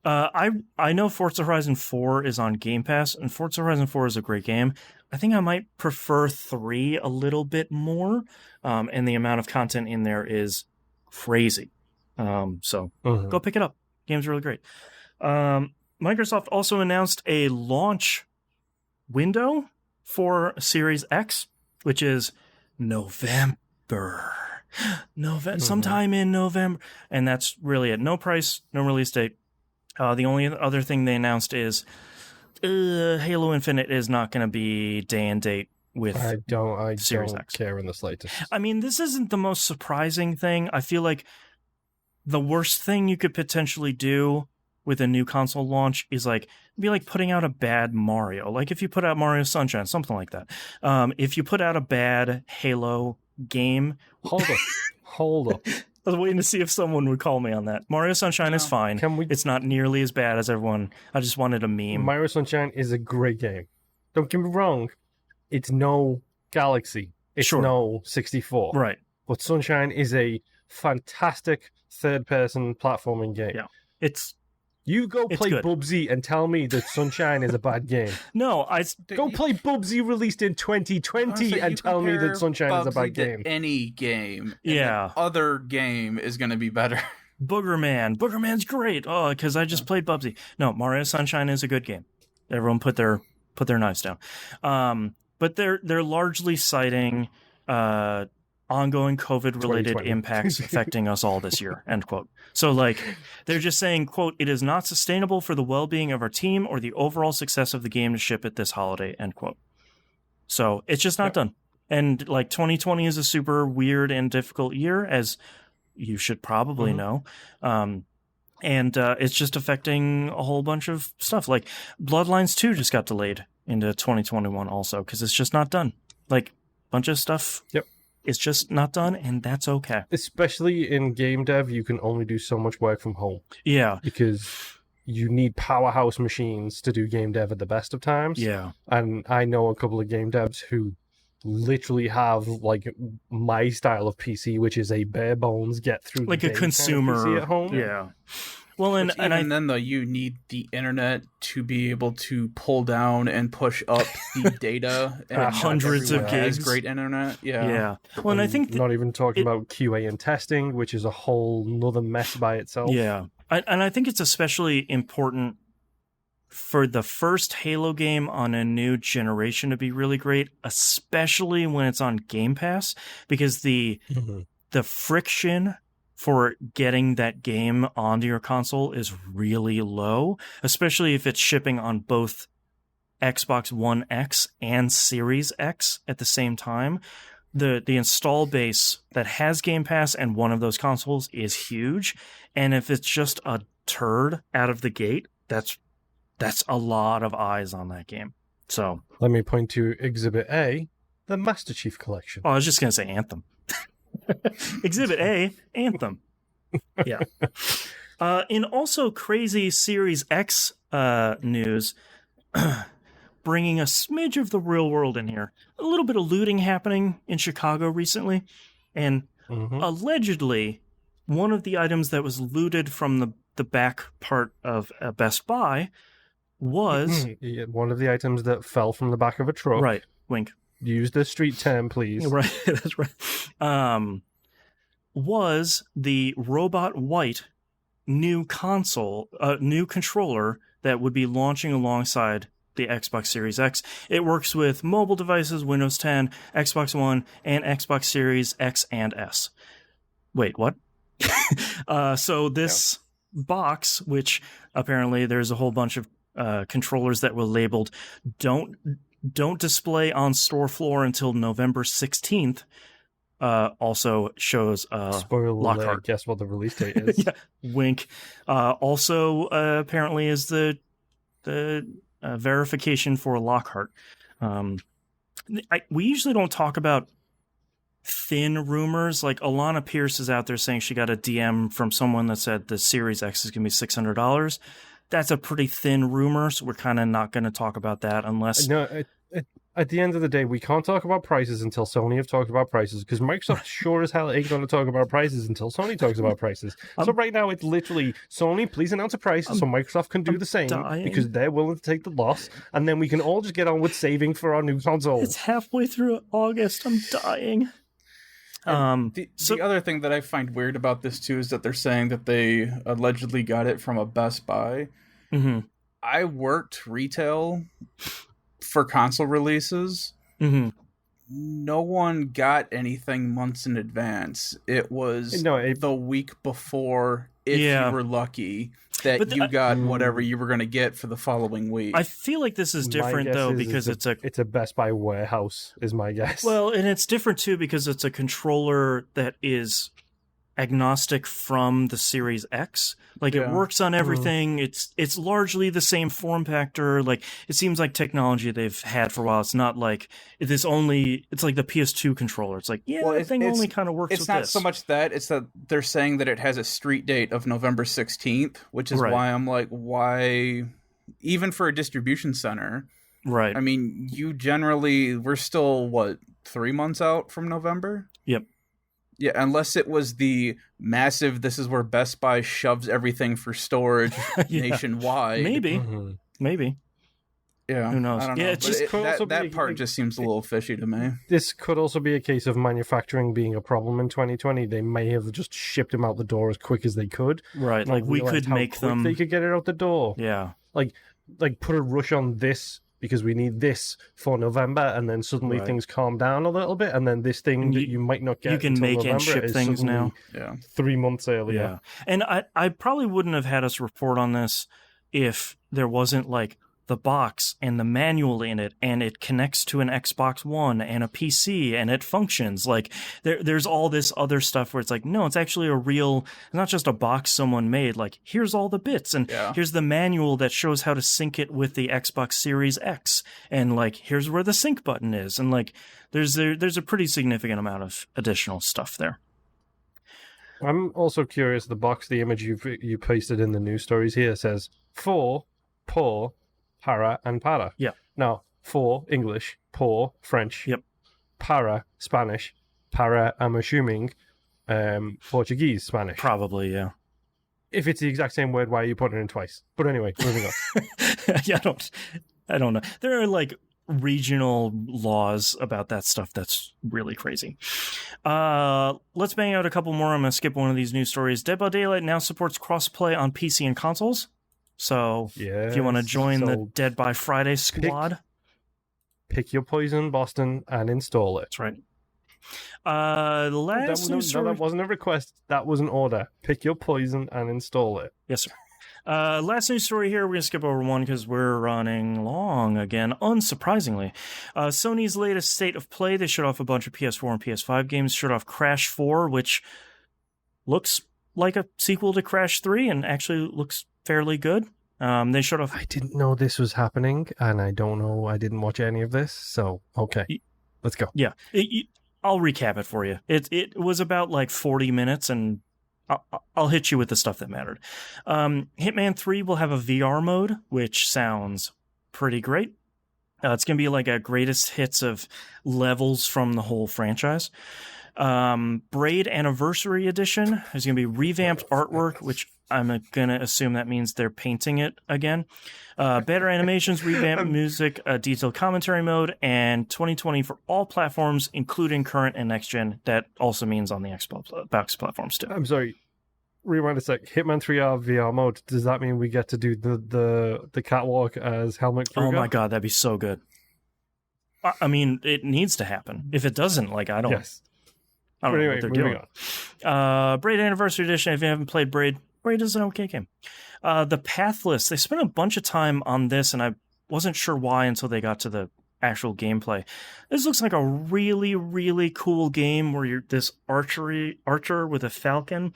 I know Forza Horizon 4 is on Game Pass, and Forza Horizon 4 is a great game. I think I might prefer 3 a little bit more, and the amount of content in there is crazy. So go pick it up. Game's really great. Microsoft also announced a launch window for Series X, which is November. Sometime in November, and that's really it. No price, no release date. The only other thing they announced is Halo Infinite is not going to be day and date with I don't Series X. Care in the slightest. I mean, this isn't the most surprising thing. I feel like the worst thing you could potentially do with a new console launch is like be like putting out a bad Mario. Like if you put out Mario Sunshine, something like that. If you put out a bad Halo game. Hold up. I was waiting to see if someone would call me on that. Mario Sunshine is fine. It's not nearly as bad as everyone. I just wanted a meme. Mario Sunshine is a great game. Don't get me wrong. It's no Galaxy. It's no 64. Right. But Sunshine is a fantastic third-person platforming game. Yeah. You go play good. Bubsy and tell me that Sunshine is a bad game. No, Go play Bubsy released in 2020 and tell me that Sunshine is a bad game. Any game, yeah, other game is going to be better. Boogerman's great. Oh, because I just played Bubsy. No, Mario Sunshine is a good game. Everyone put their knives down. But they're largely citing ongoing COVID-related impacts affecting us all this year, end quote. So, like, they're just saying, quote, it is not sustainable for the well-being of our team or the overall success of the game to ship it this holiday, end quote. So, it's just not done. And, like, 2020 is a super weird and difficult year, as you should probably know. And it's just affecting a whole bunch of stuff. Like, Bloodlines 2 just got delayed into 2021 also, because it's just not done. Like, bunch of stuff. Yep. It's just not done, and that's okay. Especially in game dev, you can only do so much work from home. Yeah. Because you need powerhouse machines to do game dev at the best of times. Yeah. And I know a couple of game devs who literally have, like, my style of PC, which is a bare bones get through like the a consumer kind of PC at home. Yeah. Well, and then though, you need the internet to be able to pull down and push up the data. And hundreds of gigs. Great internet. Yeah. Yeah. Well, and I think not even talking about QA and testing, which is a whole nother mess by itself. Yeah. And I think it's especially important for the first Halo game on a new generation to be really great, especially when it's on Game Pass, because the friction for getting that game onto your console is really low, especially if it's shipping on both Xbox One X and Series X at the same time. The install base that has Game Pass and one of those consoles is huge, and if it's just a turd out of the gate, that's a lot of eyes on that game. So let me point to Exhibit A, the Master Chief Collection. Oh, I was just gonna say Anthem. Exhibit A, Anthem. Yeah. In also crazy Series X news, bringing a smidge of the real world in here. A little bit of looting happening in Chicago recently, and allegedly one of the items that was looted from the back part of a Best Buy was one of the items that fell from the back of a truck. Right. Wink. Use the street term, please. Right. That's right. Was the Robot White new controller that would be launching alongside the Xbox Series X. It works with mobile devices, Windows 10, Xbox One, and Xbox Series X and S. Wait, what? So this box, which apparently there's a whole bunch of controllers that were labeled don't display on store floor until November 16th, also shows Spoiler Lockhart. alert, guess what the release date is. Yeah, wink. Also, apparently is the verification for Lockhart. We usually don't talk about thin rumors. Like Alana Pierce is out there saying she got a DM from someone that said the Series X is going to be $600. That's a pretty thin rumor, so we're kind of not going to talk about that unless... No, at the end of the day, we can't talk about prices until Sony have talked about prices, because Microsoft sure as hell ain't going to talk about prices until Sony talks about prices. So right now, it's literally, Sony, please announce a price so Microsoft can do the same, because they're willing to take the loss, and then we can all just get on with saving for our new console. It's halfway through August. I'm dying. The other thing that I find weird about this too is that they're saying that they allegedly got it from a Best Buy. Mm-hmm. I worked retail for console releases. Mm-hmm. No one got anything months in advance. It was the week before, if you were lucky, that you got whatever you were going to get for the following week. I feel like this is different, though, because it's a Best Buy warehouse, is my guess. Well, and it's different, too, because it's a controller that is agnostic from the Series X. Like, it works on everything. It's largely the same form factor. Like, it seems like technology they've had for a while. It's not like it's like the PS2 controller. It's like, the thing only kind of works with this. It's not so much that, it's that they're saying that it has a street date of November 16th, which is why I'm like, why, even for a distribution center, right? I mean, we're still, 3 months out from November? Yep. Yeah, unless it was the massive, this is where Best Buy shoves everything for storage nationwide. Maybe. Maybe. Yeah. Who knows? I don't know. It's just that part just seems a little fishy to me. This could also be a case of manufacturing being a problem in 2020. They may have just shipped them out the door as quick as they could. Right. Like we could make them. They could get it out the door. Yeah. Like put a rush on this, because we need this for November, and then suddenly things calm down a little bit, and then this thing that you might not get, you can make and ship things now. 3 months earlier. Yeah, and I probably wouldn't have had us report on this if there wasn't like the box and the manual in it, and it connects to an Xbox One and a PC, and it functions. Like there's all this other stuff where it's like, no, it's actually a real, not just a box someone made. Like, here's all the bits, and here's the manual that shows how to sync it with the Xbox Series X, and like, here's where the sync button is, and like, there's a pretty significant amount of additional stuff there. I'm also curious. The box, the image you pasted in the news stories here says for, para, and para. Yeah. Now, for English, por French. Yep. Para Spanish. Para, I'm assuming, Portuguese, Spanish. Probably, yeah. If it's the exact same word, why are you putting it in twice? But anyway, moving on. Yeah, I don't know. There are like regional laws about that stuff that's really crazy. Let's bang out a couple more. I'm going to skip one of these news stories. Dead by Daylight now supports crossplay on PC and consoles. So if you want to join the Dead by Friday squad, pick your poison, Boston, and install it. That's right. That wasn't a request. That was an order. Pick your poison and install it. Yes, sir. Last news story here. We're going to skip over one because we're running long again, unsurprisingly. Sony's latest State of Play, they showed off a bunch of PS4 and PS5 games, showed off Crash 4, which looks like a sequel to Crash 3 and actually looks fairly good. They showed off... I didn't know this was happening, and I don't know, I didn't watch any of this, so okay. Let's go. Yeah. I'll recap it for you. It was about like 40 minutes, and I'll hit you with the stuff that mattered. Hitman 3 will have a VR mode, which sounds pretty great. It's going to be like a greatest hits of levels from the whole franchise. Braid Anniversary Edition. There's going to be revamped artwork, which I'm going to assume that means they're painting it again. Better animations, revamped music, detailed commentary mode, and 2020 for all platforms, including current and next gen. That also means on the Xbox platforms too. I'm sorry. rewind a sec. Hitman 3R VR mode. Does that mean we get to do the catwalk as Helmut Kruger? Oh my god, that'd be so good. I mean, it needs to happen. If it doesn't, like, I don't know what they're doing. On. Braid Anniversary Edition. If you haven't played Braid is an okay game. The Pathless. They spent a bunch of time on this, and I wasn't sure why until they got to the actual gameplay. This looks like a really, really cool game where you're this archer with a falcon,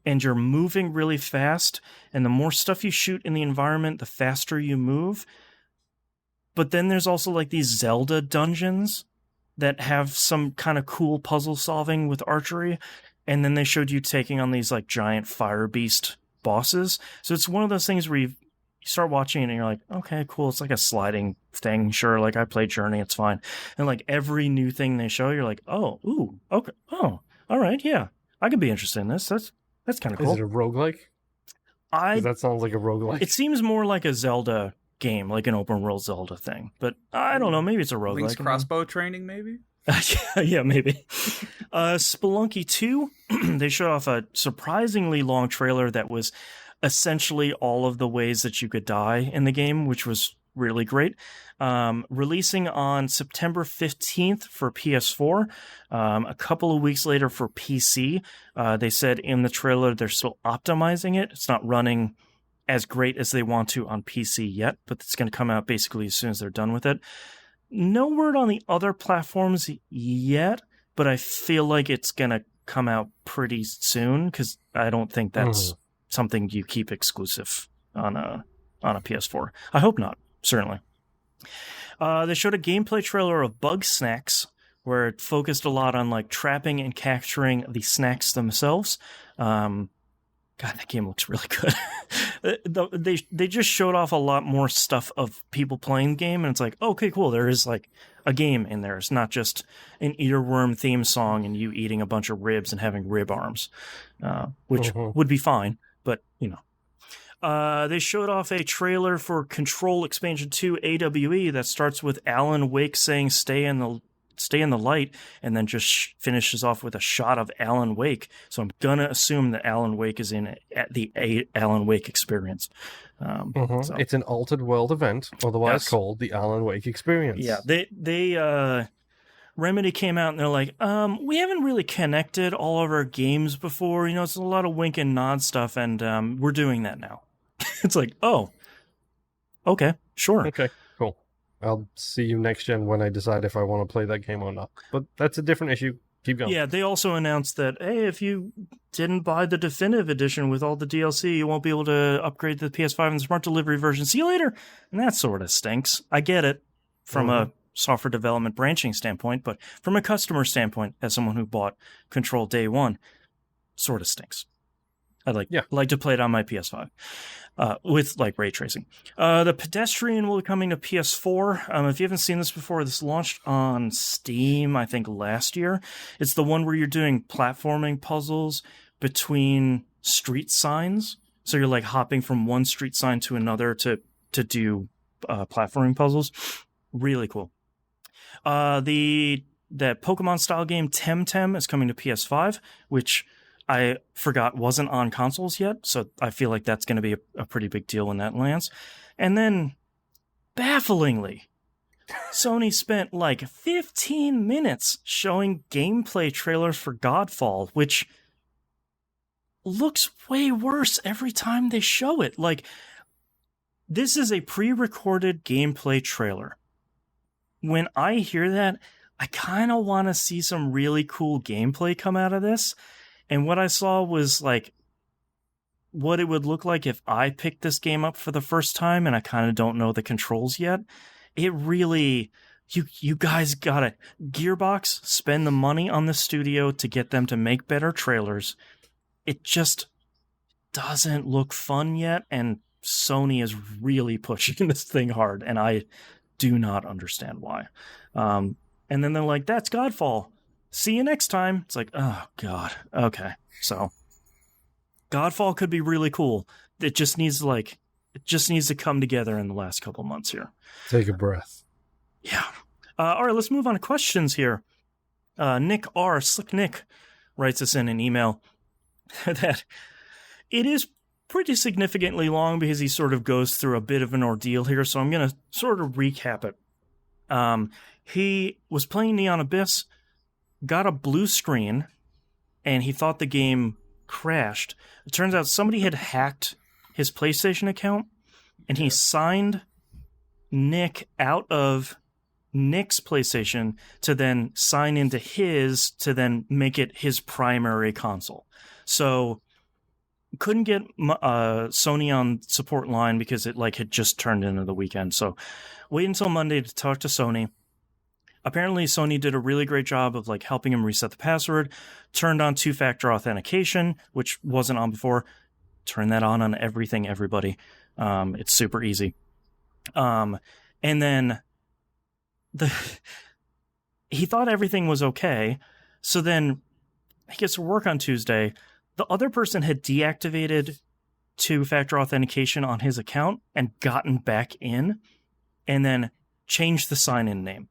and you're moving really fast, and the more stuff you shoot in the environment, the faster you move. But then there's also like these Zelda dungeons that have some kind of cool puzzle solving with archery. And then they showed you taking on these like giant fire beast bosses. So it's one of those things where you start watching it and you're like, okay, cool. It's like a sliding thing. Sure. Like I played Journey. It's fine. And like every new thing they show, you're like, oh, ooh, okay. Oh, all right. Yeah. I could be interested in this. That's kind of cool. Is it a roguelike? That sounds like a roguelike. It seems more like a Zelda game, like an open world Zelda thing, but I don't know, maybe it's a roguelike. Link's crossbow training, maybe. Yeah, maybe. Spelunky 2, they showed off a surprisingly long trailer that was essentially all of the ways that you could die in the game, which was really great. Releasing on September 15th for PS4, a couple of weeks later for PC. They said in the trailer they're still optimizing it. It's not running as great as they want to on PC yet, but it's going to come out basically as soon as they're done with it. No word on the other platforms yet, but I feel like it's going to come out pretty soon because I don't think that's something you keep exclusive on a PS4. I hope not, certainly. They showed a gameplay trailer of Bug Snacks where it focused a lot on like trapping and capturing the snacks themselves. God, that game looks really good. They just showed off a lot more stuff of people playing the game, and it's like, okay, cool. There is like a game in there. It's not just an earworm theme song and you eating a bunch of ribs and having rib arms, which would be fine, but you know. They showed off a trailer for Control Expansion 2 AWE that starts with Alan Wake saying "Stay in the light," and then just finishes off with a shot of Alan Wake. So I'm gonna assume that Alan Wake is in at the Alan Wake experience. So. It's an altered world event, otherwise called the Alan Wake experience. Yeah, they Remedy came out and they're like, we haven't really connected all of our games before. You know, it's a lot of wink and nod stuff, and we're doing that now. It's like, oh, okay, sure. Okay, cool. I'll see you next gen when I decide if I want to play that game or not. But that's a different issue. Keep going. Yeah, they also announced that, hey, if you didn't buy the definitive edition with all the DLC, you won't be able to upgrade to the PS5 and the Smart Delivery version. See you later. And that sort of stinks. I get it from a software development branching standpoint, but from a customer standpoint, as someone who bought Control day one, sort of stinks. I'd like to play it on my PS5 with like ray tracing. The Pedestrian will be coming to PS4. If you haven't seen this before, this launched on Steam, I think last year. It's the one where you're doing platforming puzzles between street signs. So you're like hopping from one street sign to another to do platforming puzzles. Really cool. That Pokemon style game Temtem is coming to PS5, which I forgot wasn't on consoles yet, so I feel like that's going to be a pretty big deal when that lands. And then, bafflingly, Sony spent like 15 minutes showing gameplay trailers for Godfall, which looks way worse every time they show it. Like, this is a pre-recorded gameplay trailer. When I hear that, I kind of want to see some really cool gameplay come out of this. And what I saw was like what it would look like if I picked this game up for the first time and I kind of don't know the controls yet. It really, you guys got it. Gearbox, spend the money on the studio to get them to make better trailers. It just doesn't look fun yet, and Sony is really pushing this thing hard, and I do not understand why. And then they're like, that's Godfall. See you next time. It's like, oh, God. Okay. So, Godfall could be really cool. It just needs to come together in the last couple months here. Take a breath. Yeah. All right, let's move on to questions here. Nick R. Slick Nick writes us in an email that it is pretty significantly long because he sort of goes through a bit of an ordeal here, so I'm going to sort of recap it. He was playing Neon Abyss, got a blue screen, and he thought the game crashed. It turns out somebody had hacked his PlayStation account, and he signed Nick out of Nick's PlayStation to then sign into his to then make it his primary console. So couldn't get Sony on support line because it had just turned into the weekend. So wait until Monday to talk to Sony. Apparently Sony did a really great job of helping him reset the password, turned on two-factor authentication, which wasn't on before. Turn that on everything, everybody. It's super easy. And then he thought everything was okay. So then he gets to work on Tuesday. The other person had deactivated two-factor authentication on his account and gotten back in and then changed the sign-in name.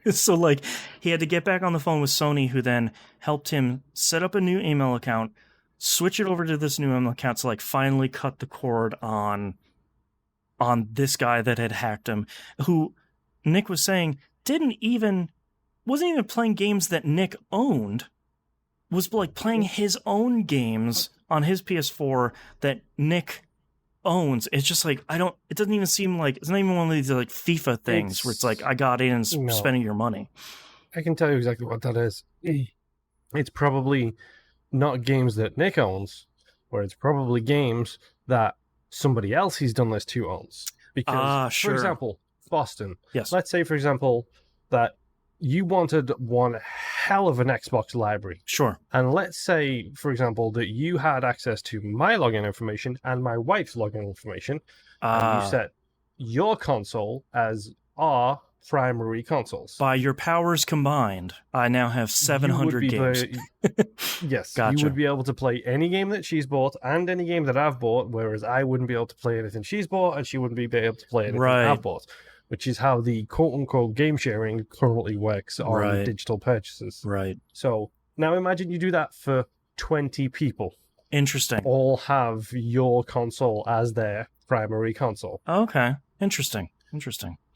So he had to get back on the phone with Sony, who then helped him set up a new email account, switch it over to this new email account to finally cut the cord on this guy that had hacked him, who Nick was saying wasn't even playing games that Nick owned, was playing his own games on his PS4 that Nick owns. It's just it doesn't even seem it's not even one of these FIFA things where it's I got in and spending your money. I can tell you exactly what that is. It's probably not games that Nick owns, or it's probably games that somebody else he's done this to owns. Because, sure. For example, Boston. Yes. Let's say, for example, that you wanted one hell of an Xbox library. Sure. And let's say, for example, that you had access to my login information and my wife's login information, and you set your console as our primary consoles. By your powers combined, I now have 700 games. Yes. Gotcha. You would be able to play any game that she's bought and any game that I've bought, whereas I wouldn't be able to play anything she's bought and she wouldn't be able to play anything I've bought. Which is how the quote-unquote game sharing currently works on digital purchases. Right. So now imagine you do that for 20 people. Interesting. All have your console as their primary console. Okay. Interesting.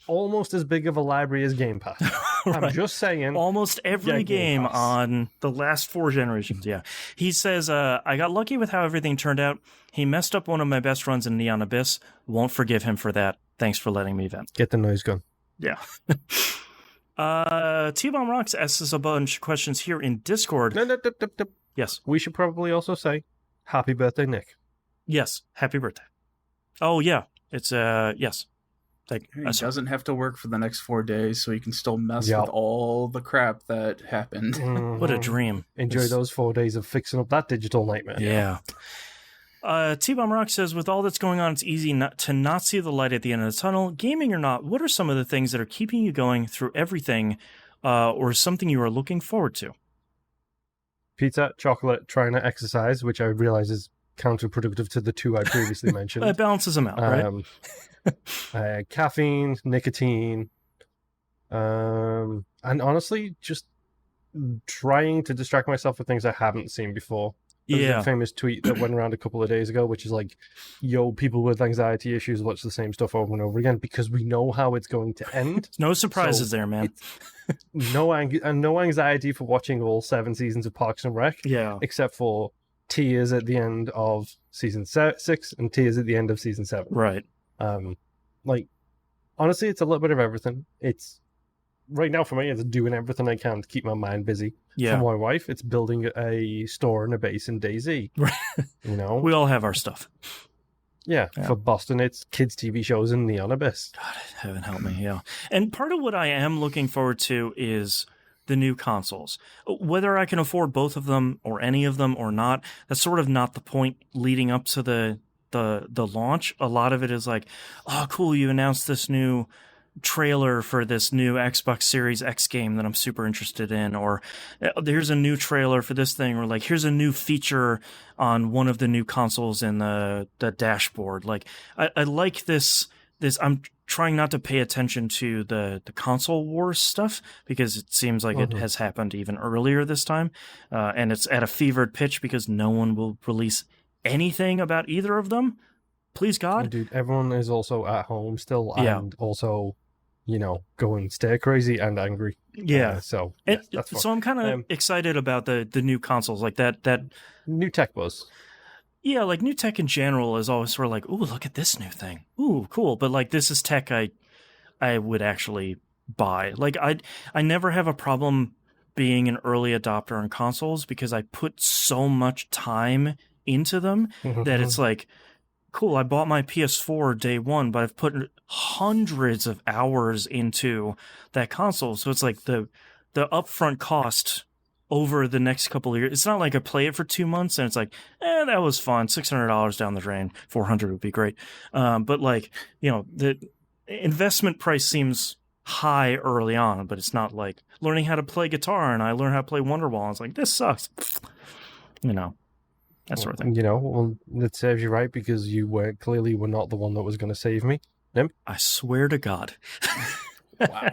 Almost as big of a library as Game Pass. Right. I'm just saying. Almost every game on the last 4 generations, yeah. He says, I got lucky with how everything turned out. He messed up one of my best runs in Neon Abyss. Won't forgive him for that. Thanks for letting me vent. Get the noise gun. Yeah. T-Bomb Rocks asks us a bunch of questions here in Discord. No. Yes. We should probably also say, happy birthday, Nick. Yes. Happy birthday. Oh, yeah. It's, yes. He doesn't have to work for the next 4 days, so he can still mess with all the crap that happened. Mm-hmm. What a dream. Enjoy those 4 days of fixing up that digital nightmare. Yeah. T-Bomb Rock says, with all that's going on, it's easy to not see the light at the end of the tunnel. Gaming or not, what are some of the things that are keeping you going through everything, or something you are looking forward to? Pizza, chocolate, trying to exercise, which I realize is counterproductive to the 2 I previously mentioned. It balances them out, right? Caffeine, nicotine, and honestly, just trying to distract myself with things I haven't seen before. There's a famous tweet that went around a couple of days ago, which is yo, people with anxiety issues watch the same stuff over and over again because we know how it's going to end. No surprises there, man. No anxiety for watching all 7 seasons of Parks and Rec. Yeah. Except for tears at the end of season 6 and tears at the end of season 7. Right. Honestly, it's a little bit of everything. It's right now for me, it's doing everything I can to keep my mind busy. Yeah. For my wife, it's building a store and a base in DayZ. Right. We all have our stuff. Yeah. For Boston, it's kids' TV shows and Neon Abyss. God, heaven help me, yeah. And part of what I am looking forward to is the new consoles. Whether I can afford both of them or any of them or not, that's sort of not the point leading up to the launch. A lot of it is oh, cool, you announced this new trailer for this new Xbox Series X game that I'm super interested in, or here's a new trailer for this thing, or here's a new feature on one of the new consoles in the dashboard. I like this I'm trying not to pay attention to the console wars stuff because it seems like it has happened even earlier this time, and it's at a fevered pitch because no one will release anything about either of them, please God. Dude, everyone is also at home still, Yeah. and also, going stir crazy and angry. Yeah. So yes, that's fine. So I'm kind of excited about the new consoles, like that New tech buzz. Yeah, like new tech in general is always sort of like, ooh, look at this new thing. Ooh, cool. But like this is tech I would actually buy. Like I never have a problem being an early adopter on consoles because I put so much time into them that it's like, cool, I bought my PS4 day one, but I've put hundreds of hours into that console. So it's like the upfront cost over the next couple of years. It's not like I play it for 2 months and it's like, that was fun. $600 down the drain. $400 would be great. But like, the investment price seems high early on, but it's not like learning how to play guitar and I learned how to play Wonderwall. And it's like, this sucks. That sort of thing. Well, it serves you right because you were not the one that was going to save me. I swear to God. Wow.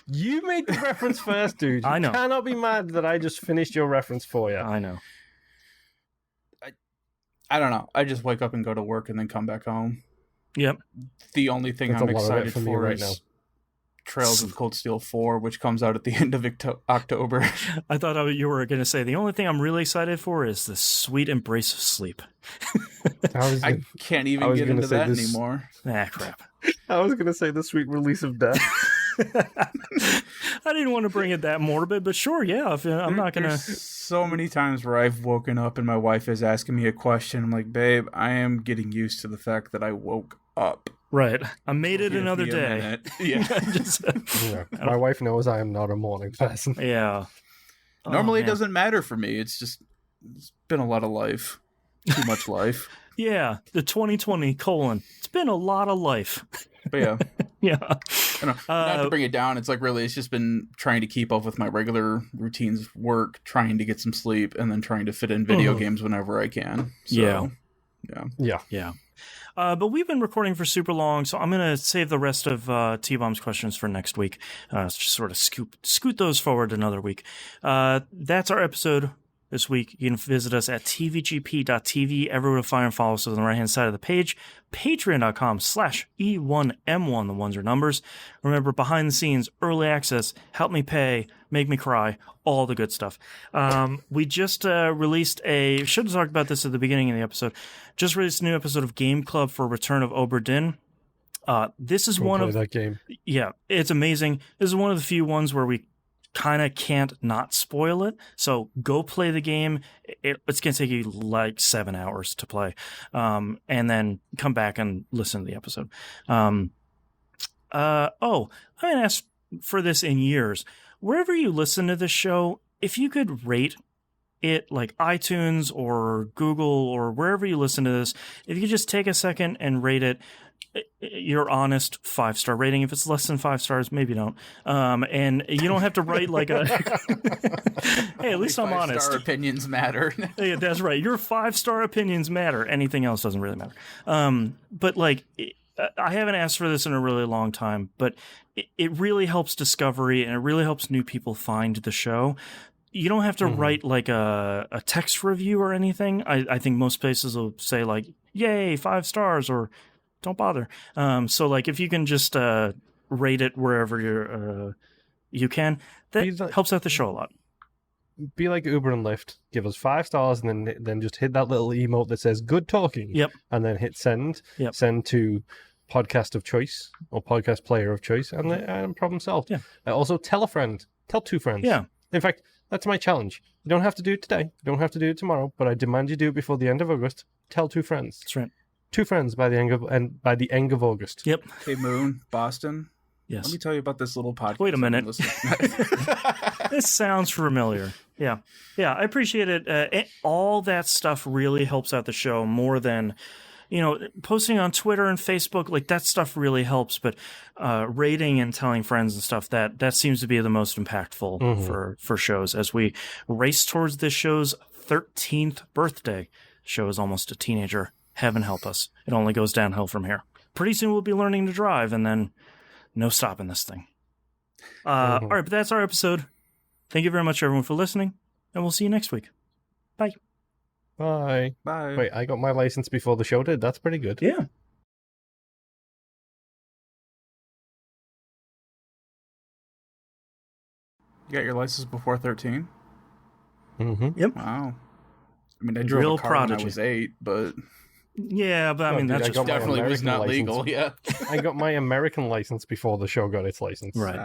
You made the reference first, dude. I know. You cannot be mad that I just finished your reference for you. I know. I don't know. I just wake up and go to work and then come back home. Yep. The only thing That's I'm a lot of it excited for me for right is now. Trails of Cold Steel 4, which comes out at the end of October. I thought you were going to say the only thing I'm really excited for is the sweet embrace of sleep. I can't even get into that anymore. Crap. I was going to say the sweet release of death. I didn't want to bring it that morbid, but sure, yeah. I'm not going to. There's so many times where I've woken up and my wife is asking me a question. I'm like, babe, I am getting used to the fact that I woke up. Right. I made it another day. Yeah. My wife knows I am not a morning person. Yeah. Normally it doesn't matter for me. It's been a lot of life. Too much life. Yeah. The 2020 : it's been a lot of life. But yeah. Yeah. I don't know. Not to bring it down, it's like really, it's just been trying to keep up with my regular routines, work, trying to get some sleep, and then trying to fit in video games whenever I can. So, Yeah. But we've been recording for super long, so I'm going to save the rest of T-Bomb's questions for next week. Just sort of scoot those forward another week. That's our episode this week. You can visit us at tvgp.tv, everywhere to find and follow us on the right-hand side of the page. Patreon.com/E1M1, the ones are numbers. Remember, behind the scenes, early access, help me pay, make me cry, all the good stuff. We just released should have talked about this at the beginning of the episode, just released a new episode of Game Club for Return of Obra Dinn. This is one of that game. Yeah, it's amazing. This is one of the few ones where we kind of can't not spoil it. So go play the game. It's going to take you like 7 hours to play. And then come back and listen to the episode. I haven't asked for this in years. Wherever you listen to this show, if you could rate it, like iTunes or Google or wherever you listen to this, if you could just take a second and rate it, your honest 5-star rating. If it's less than 5 stars, maybe don't. And you don't have to write like a hey, at least I'm honest. 5-star opinions matter. Yeah, that's right. Your 5-star opinions matter. Anything else doesn't really matter. But like, I haven't asked for this in a really long time, but it really helps discovery and it really helps new people find the show. You don't have to write like a text review or anything. I think most places will say like, yay, 5 stars, or don't bother. So like if you can just rate it wherever you can, that helps out the show a lot. Be like Uber and Lyft. Give us 5 stars and then just hit that little emote that says good talking. Yep. And then hit send. Yep. Send to podcast of choice or podcast player of choice, and problem solved. Yeah. Also tell a friend. Tell 2 friends. Yeah. In fact, that's my challenge. You don't have to do it today. You don't have to do it tomorrow, but I demand you do it before the end of August. Tell 2 friends. That's right. 2 friends by the end of August. Yep. Hey, Moon, Boston. Yes. Let me tell you about this little podcast. Wait a minute. I've This sounds familiar. Yeah. Yeah, I appreciate it. All that stuff really helps out the show more than, posting on Twitter and Facebook. Like, that stuff really helps. But rating and telling friends and stuff, that seems to be the most impactful for shows as we race towards this show's 13th birthday. Show is almost a teenager. Heaven help us. It only goes downhill from here. Pretty soon we'll be learning to drive, and then no stopping this thing. All right, but that's our episode. Thank you very much, everyone, for listening, and we'll see you next week. Bye. Bye. Bye. Wait, I got my license before the show did. That's pretty good. Yeah. You got your license before 13? Mm-hmm. Yep. Wow. I mean, I drove Real a car when prodigy. I was 8, but Yeah, but I mean, dude, that's I just got my definitely was American not license. legal, yeah. I got my American license before the show got its license. right.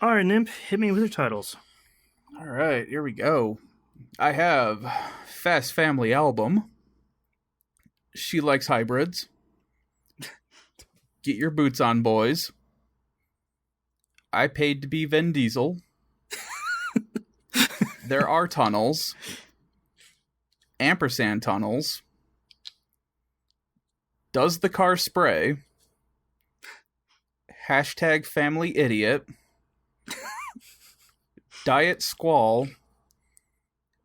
All right, Nimp, hit me with your titles. All right, here we go. I have Fast Family Album. She Likes Hybrids. Get Your Boots On, Boys. I Paid to Be Vin Diesel. There Are Tunnels. Ampersand Tunnels. Does the Car Spray? Hashtag Family Idiot. Diet Squall.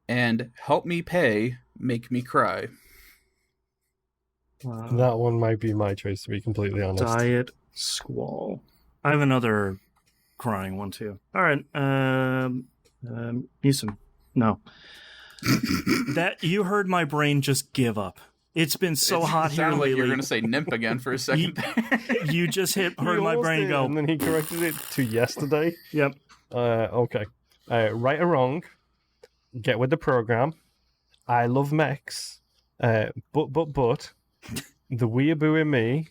And Help Me Pay, Make Me Cry. That one might be my choice, to be completely honest. Diet Squall. I have another crying one too. All right. Newsom. No. That you heard my brain just give up. It's been so hot here Sounded like lately. you're going to say Nimp again for a second. You just heard He my almost brain did, go. and then he corrected it to yesterday. Yep. Okay. Right or wrong, get with the program. I love mechs. But, the weeaboo in me,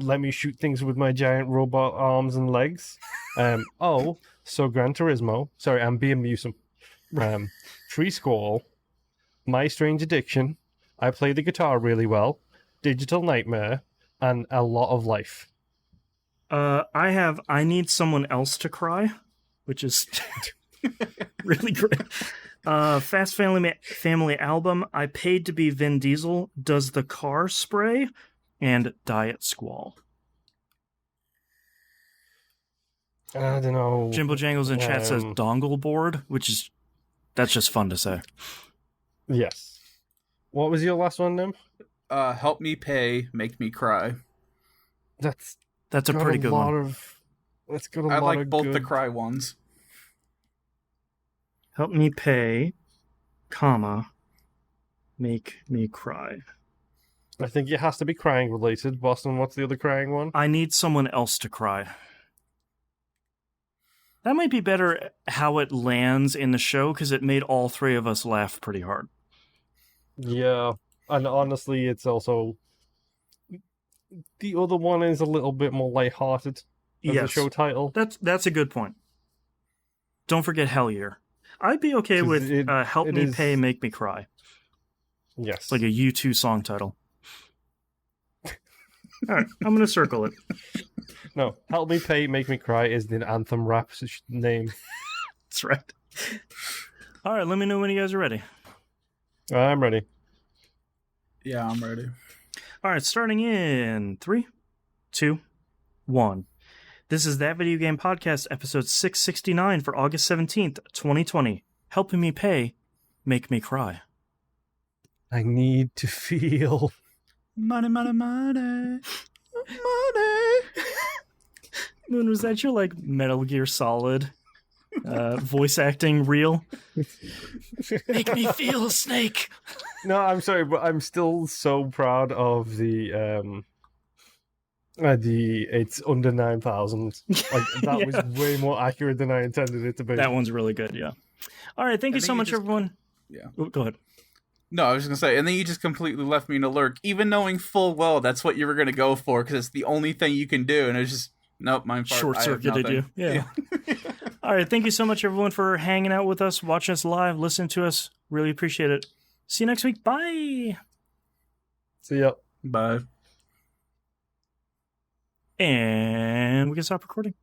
let me shoot things with my giant robot arms and legs. So Gran Turismo. Sorry, I'm being Musum. Tree Squall, My Strange Addiction, I play the guitar really well, Digital Nightmare, and A Lot of Life. I Need Someone Else to Cry, which is really great. Fast Family Album, I Paid to Be Vin Diesel, Does the Car Spray, and Diet Squall. I don't know. Jimbo Jangles in chat says dongle board, that's just fun to say. Yes. What was your last one, Nim? Help Me Pay, Make Me Cry. That's a pretty good one. That's got a I lot like of both good... the cry ones. Help me pay, comma, make me cry. I think it has to be crying related. Boston, what's the other crying one? I Need Someone Else to Cry. That might be better how it lands in the show, because it made all three of us laugh pretty hard. Yeah, and honestly, it's also... The other one is a little bit more lighthearted as a show title. That's a good point. Don't forget Hell Year. I'd be okay with Help Me Pay, Make Me Cry. Yes. Like a U2 song title. All right, I'm going to circle it. No, Help Me Pay, Make Me Cry is the anthem rap name. That's right. All right, let me know when you guys are ready. I'm ready. Yeah, I'm ready. All right, starting in 3, 2, 1. This is That Video Game Podcast, episode 669 for August 17th, 2020. Helping me pay, make me cry. I need to feel... Money, money, money. Money. Moon, was that your, like, Metal Gear Solid voice acting reel? Make me feel, Snake! No, I'm sorry, but I'm still so proud of the it's under 9,000. Like, that was way more accurate than I intended it to be. That one's really good, yeah. All right, thank you so much, everyone. Yeah. Oh, go ahead. No, I was just going to say, and then you just completely left me in a lurk, even knowing full well that's what you were going to go for, because it's the only thing you can do, and it's just, nope, mine short-circuited you. Yeah. All right, thank you so much, everyone, for hanging out with us, watching us live, listening to us. Really appreciate it. See you next week. Bye. See ya. Bye. And we can stop recording.